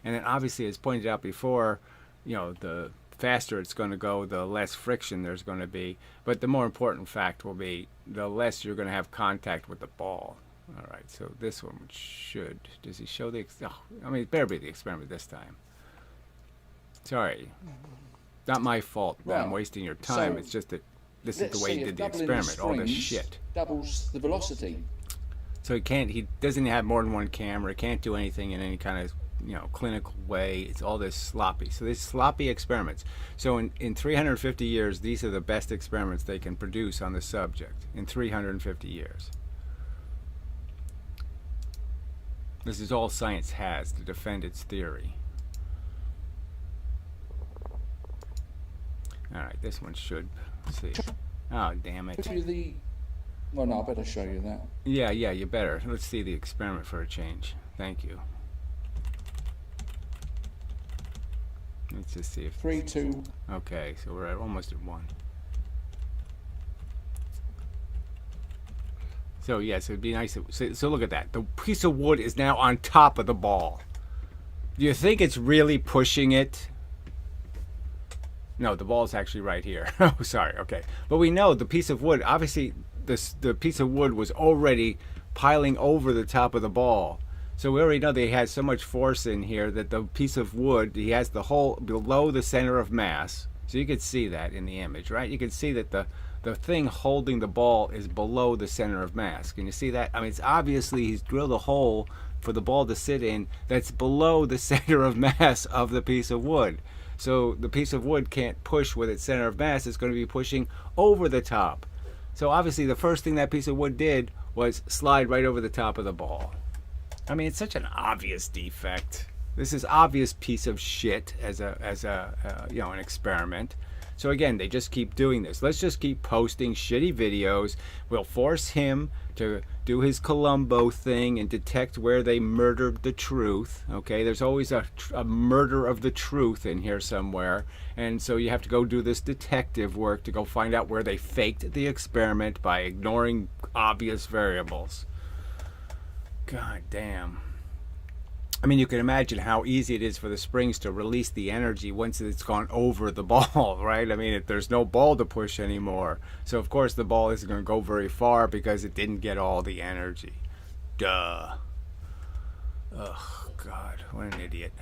And then obviously, as pointed out before, you know, the faster it's going to go, the less friction there's going to be. But the more important fact will be the less you're going to have contact with the ball. All right, so this one should. Does he show the? Oh, I mean, it better be the experiment this time. Sorry, not my fault that I'm Right. wasting your time. So, It's just that this is Let's the way see he if did the doubling experiment. All this springs shit. doubles the velocity. So he doesn't have more than one camera. He can't do anything in any kind of, you know, clinical way. It's all this sloppy. So these sloppy experiments. So in 350 years, these are the best experiments they can produce on the subject. In 350 years. This is all science has to defend its theory. All right, this one should. Let's see. Oh, damn it. Show you the. Well, no, I better show you that. Yeah, you better. Let's see the experiment for a change. Thank you. Let's just see if. 3, 2. Okay, so we're almost at 1. So yes, it'd be nice. So look at that. The piece of wood is now on top of the ball. Do you think it's really pushing it? No, the ball's actually right here. Oh, sorry. Okay, but we know the piece of wood. Obviously, the piece of wood was already piling over the top of the ball. So we already know that he has so much force in here that the piece of wood, he has the hole below the center of mass. So you could see that in the image, right? You can see that the thing holding the ball is below the center of mass. Can you see that? I mean, it's obviously he's drilled a hole for the ball to sit in that's below the center of mass of the piece of wood. So the piece of wood can't push with its center of mass. It's going to be pushing over the top. So obviously the first thing that piece of wood did was slide right over the top of the ball. I mean, it's such an obvious defect. This is obvious piece of shit as a you know, an experiment. So again, they just keep doing this. Let's just keep posting shitty videos. We'll force him to do his Columbo thing and detect where they murdered the truth. Okay, there's always a murder of the truth in here somewhere. And so you have to go do this detective work to go find out where they faked the experiment by ignoring obvious variables. God damn. I mean, you can imagine how easy it is for the springs to release the energy once it's gone over the ball, right? I mean, if there's no ball to push anymore. So, of course, the ball isn't going to go very far because it didn't get all the energy. Duh. Ugh, God, what an idiot.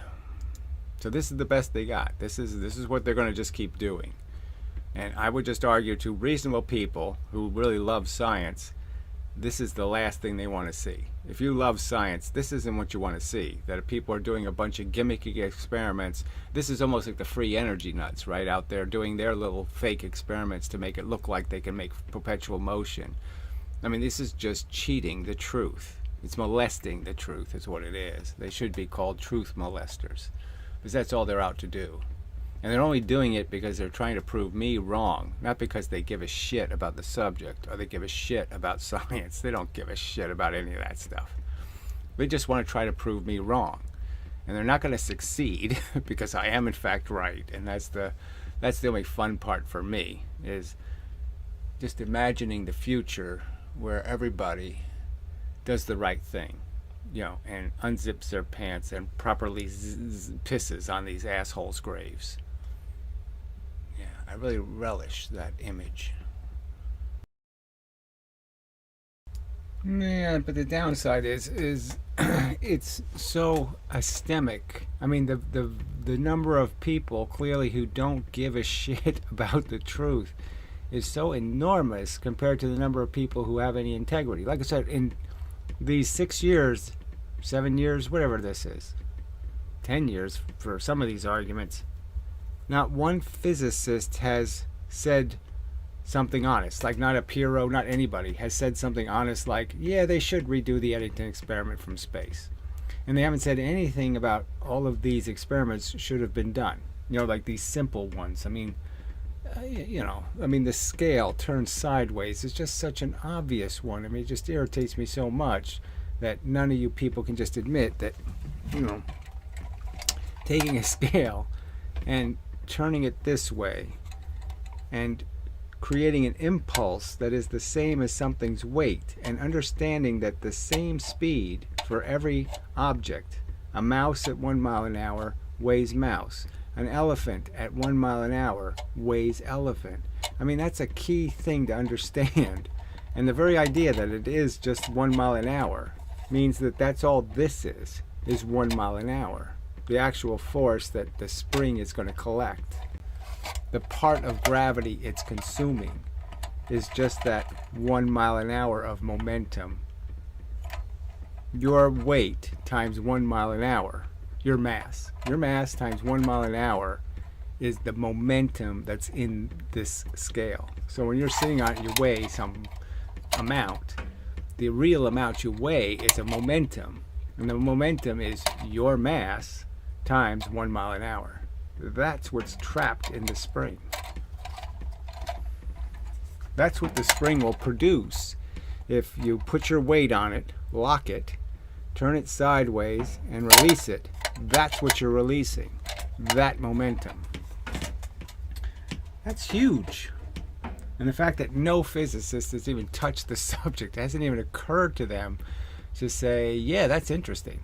So this is the best they got. This is what they're going to just keep doing. And I would just argue to reasonable people who really love science, this is the last thing they want to see. If you love science, this isn't what you want to see. That if people are doing a bunch of gimmicky experiments, this is almost like the free energy nuts, right? Out there doing their little fake experiments to make it look like they can make perpetual motion. I mean, this is just cheating the truth. It's molesting the truth is what it is. They should be called truth molesters, because that's all they're out to do. And they're only doing it because they're trying to prove me wrong, not because they give a shit about the subject or they give a shit about science. They don't give a shit about any of that stuff. They just want to try to prove me wrong. And they're not going to succeed because I am in fact right. And that's the only fun part for me, is just imagining the future where everybody does the right thing, you know, and unzips their pants and properly pisses on these assholes' graves. Yeah, I really relish that image. Yeah, but the downside is it's so astemic. I mean, the number of people clearly who don't give a shit about the truth is so enormous compared to the number of people who have any integrity. Like I said, in these 6 years, 7 years, whatever this is, 10 years for some of these arguments, not one physicist has said something honest. Like, not a Piro, not anybody has said something honest like, yeah, they should redo the Eddington experiment from space. And they haven't said anything about all of these experiments should have been done. You know, like these simple ones. I mean, the scale turned sideways is just such an obvious one. I mean, it just irritates me so much that none of you people can just admit that, you know, taking a scale and turning it this way and creating an impulse that is the same as something's weight, and understanding that the same speed for every object, a mouse at 1 mile an hour weighs mouse. An elephant at 1 mile an hour weighs elephant. I mean, that's a key thing to understand. And the very idea that it is just 1 mile an hour means that that's all this is 1 mile an hour. The actual force that the spring is going to collect. The part of gravity it's consuming is just that 1 mile an hour of momentum. Your weight times 1 mile an hour. Your mass times 1 mile an hour is the momentum that's in this scale. So when you're sitting on it, you weigh some amount. The real amount you weigh is a momentum. And the momentum is your mass times 1 mile an hour. That's what's trapped in the spring. That's what the spring will produce if you put your weight on it, lock it, turn it sideways, and release it. That's what you're releasing. That momentum. That's huge. And the fact that no physicist has even touched the subject, hasn't even occurred to them to say, yeah, that's interesting.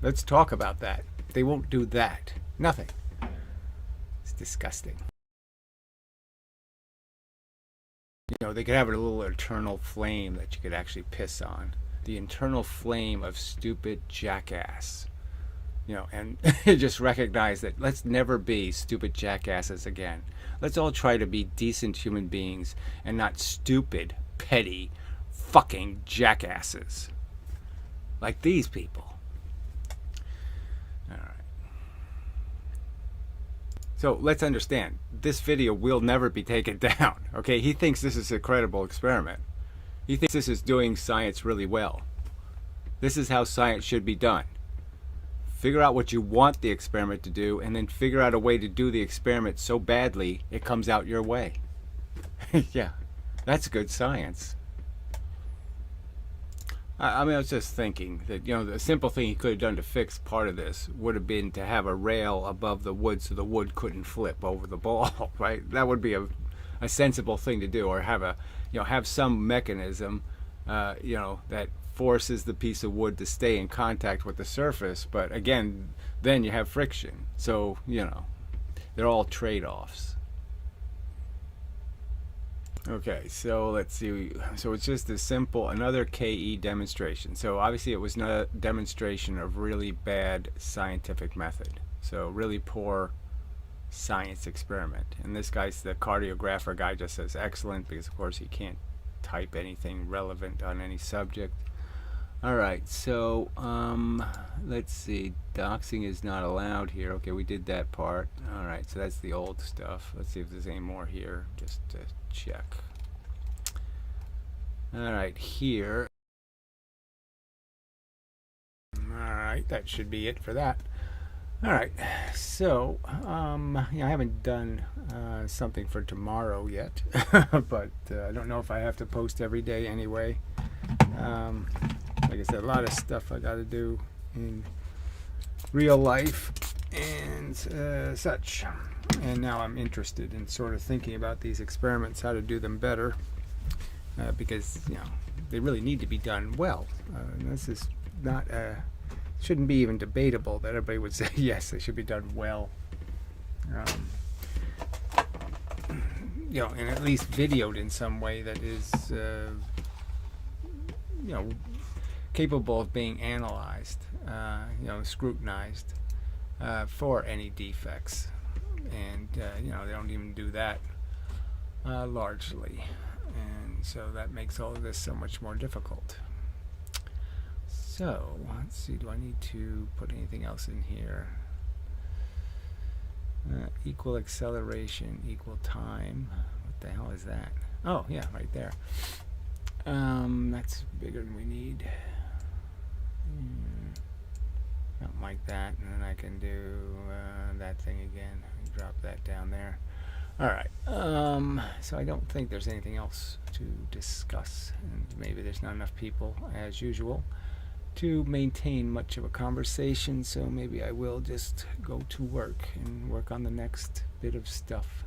Let's talk about that. They won't do that. Nothing. It's disgusting. You know, they could have a little eternal flame that you could actually piss on. The internal flame of stupid jackass. You know, and just recognize that let's never be stupid jackasses again. Let's all try to be decent human beings and not stupid, petty, fucking jackasses. Like these people. Alright. So let's understand, this video will never be taken down. Okay, he thinks this is a credible experiment. He thinks this is doing science really well. This is how science should be done. Figure out what you want the experiment to do, and then figure out a way to do the experiment so badly it comes out your way. Yeah, that's good science. I mean, I was just thinking that, you know, the simple thing he could have done to fix part of this would have been to have a rail above the wood so the wood couldn't flip over the ball, right? That would be a sensible thing to do, or have a, you know, have some mechanism that forces the piece of wood to stay in contact with the surface. But again, then you have friction. So, they're all trade-offs. Okay, so let's see. So it's just a simple, another KE demonstration. So obviously it was not a demonstration of really bad scientific method. So really poor science experiment. And this guy's, the cardiographer guy, just says excellent, because of course he can't type anything relevant on any subject. Alright, so let's see. Doxing is not allowed here. Okay, we did that part. Alright, so that's the old stuff. Let's see if there's any more here, just to check. Alright, here. Alright, that should be it for that. Alright, so I haven't done something for tomorrow yet, but I don't know if I have to post every day anyway. Like I said, a lot of stuff I got to do in real life and such. And now I'm interested in sort of thinking about these experiments, how to do them better, because they really need to be done well. This is not shouldn't be even debatable that everybody would say yes, they should be done well. And at least videoed in some way that is capable of being analyzed, scrutinized for any defects. And they don't even do that largely, and so that makes all of this so much more difficult. So let's see, do I need to put anything else in here? Equal acceleration, equal time. What the hell is that? Oh yeah, right there. That's bigger than we need. Something like that, and then I can do that thing again. Drop that down there. Alright, so I don't think there's anything else to discuss, and maybe there's not enough people, as usual, to maintain much of a conversation, so maybe I will just go to work and work on the next bit of stuff.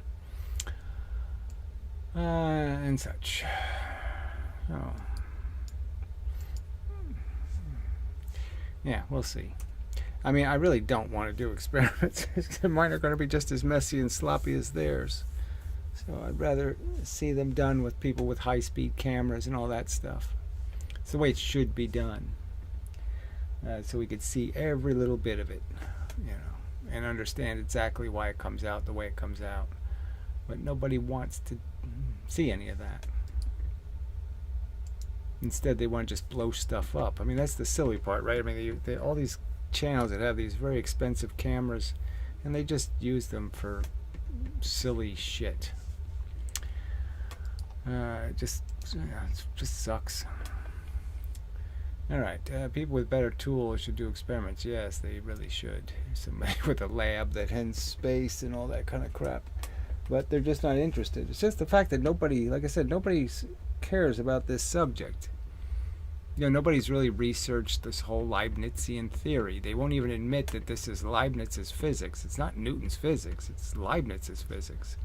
And such. Oh. Yeah, we'll see. I mean, I really don't want to do experiments. Mine are going to be just as messy and sloppy as theirs. So I'd rather see them done with people with high-speed cameras and all that stuff. It's the way it should be done. So we could see every little bit of it, and understand exactly why it comes out the way it comes out. But nobody wants to see any of that. Instead, they want to just blow stuff up. I mean, that's the silly part, right? I mean, all these channels that have these very expensive cameras, and they just use them for silly shit. It just sucks. Alright, people with better tools should do experiments. Yes, they really should. Somebody with a lab that has space and all that kind of crap. But they're just not interested. It's just the fact that nobody, like I said, nobody cares about this subject. Nobody's really researched this whole Leibnizian theory. They won't even admit that this is Leibniz's physics. It's not Newton's physics. It's Leibniz's physics.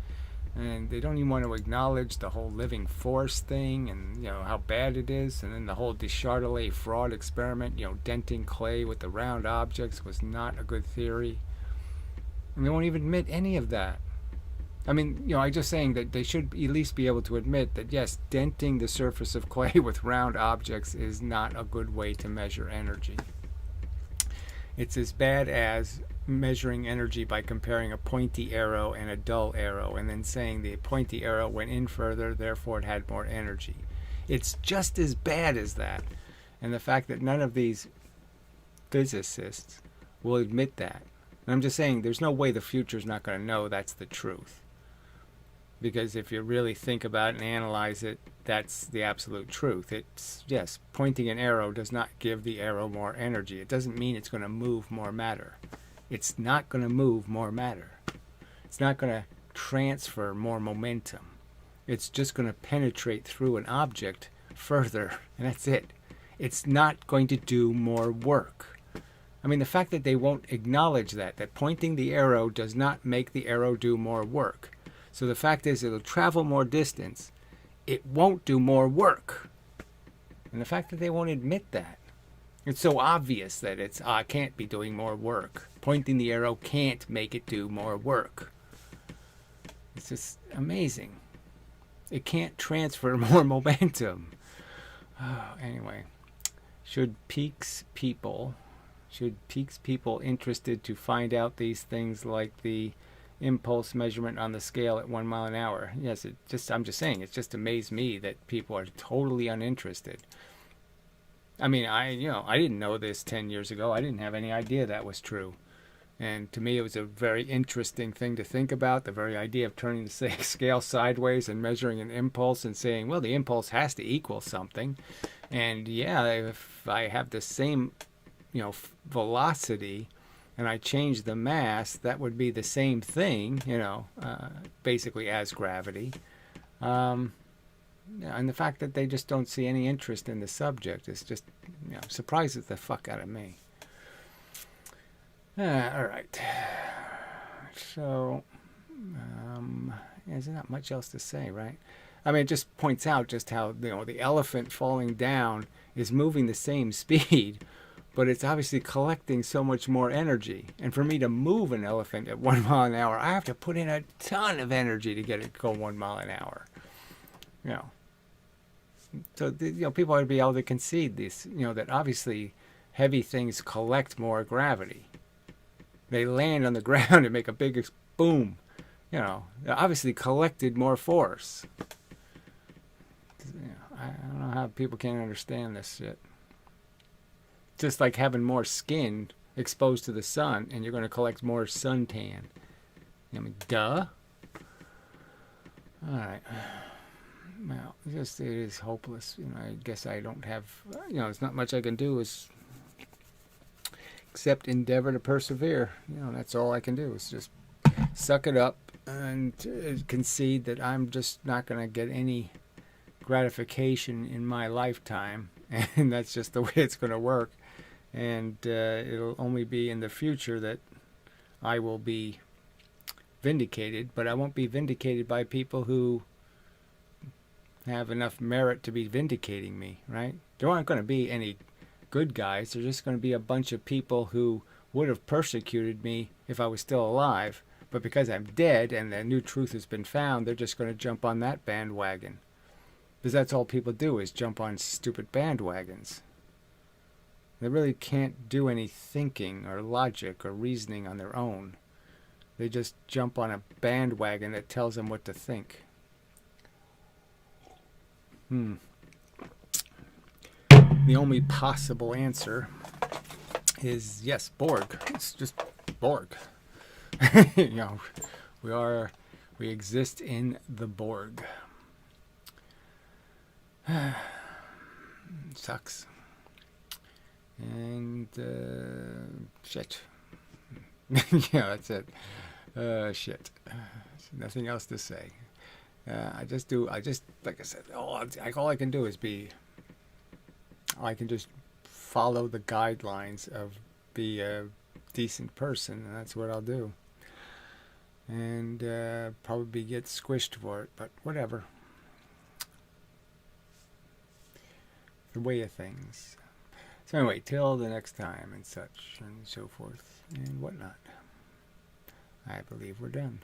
And they don't even want to acknowledge the whole living force thing and how bad it is. And then the whole Deschardelet fraud experiment, denting clay with the round objects was not a good theory. And they won't even admit any of that. I mean, I'm just saying that they should at least be able to admit that, yes, denting the surface of clay with round objects is not a good way to measure energy. It's as bad as measuring energy by comparing a pointy arrow and a dull arrow and then saying the pointy arrow went in further, therefore it had more energy. It's just as bad as that. And the fact that none of these physicists will admit that. And I'm just saying there's no way the future's not going to know that's the truth. Because if you really think about it and analyze it, that's the absolute truth. It's, yes, pointing an arrow does not give the arrow more energy. It doesn't mean it's going to move more matter. It's not going to move more matter. It's not going to transfer more momentum. It's just going to penetrate through an object further, and that's it. It's not going to do more work. I mean, the fact that they won't acknowledge that pointing the arrow does not make the arrow do more work. So the fact is it'll travel more distance. It won't do more work. And the fact that they won't admit that. It's so obvious that I can't be doing more work. Pointing the arrow can't make it do more work. It's just amazing. It can't transfer more momentum. Anyway, should peaks people interested to find out these things like the impulse measurement on the scale at 1 mile an hour? Yes, I'm just saying, it's just amazed me that people are totally uninterested. I mean, I didn't know this 10 years ago. I didn't have any idea that was true. And to me, it was a very interesting thing to think about, the very idea of turning the scale sideways and measuring an impulse and saying, well, the impulse has to equal something. And yeah, if I have the same, velocity and I change the mass, that would be the same thing, basically as gravity. And the fact that they just don't see any interest in the subject is just, surprises the fuck out of me. All right. So, there's not much else to say, right? I mean, it just points out just how, the elephant falling down is moving the same speed, but it's obviously collecting so much more energy. And for me to move an elephant at 1 mile an hour, I have to put in a ton of energy to get it to go 1 mile an hour. So people ought to be able to concede this, that obviously heavy things collect more gravity. They land on the ground and make a big boom. They obviously collected more force. I don't know how people can't understand this shit. Just like having more skin exposed to the sun, and you're going to collect more suntan. I mean, duh. All right. Well, it is hopeless. I guess I don't have, there's not much I can do except endeavor to persevere. That's all I can do is just suck it up and concede that I'm just not going to get any gratification in my lifetime. And that's just the way it's going to work. And it'll only be in the future that I will be vindicated, but I won't be vindicated by people who have enough merit to be vindicating me, right? There aren't going to be any good guys. There's just going to be a bunch of people who would have persecuted me if I was still alive, but because I'm dead and the new truth has been found, they're just going to jump on that bandwagon. Because that's all people do, is jump on stupid bandwagons. They really can't do any thinking or logic or reasoning on their own. They just jump on a bandwagon that tells them what to think. The only possible answer is yes, Borg. It's just Borg. We exist in the Borg. Sucks. And shit. Yeah, that's it. Shit. Nothing else to say. Like I said, all I can do is I can just follow the guidelines of be a decent person, and that's what I'll do. And probably get squished for it, but whatever. The way of things. So anyway, till the next time and such and so forth and whatnot. I believe we're done.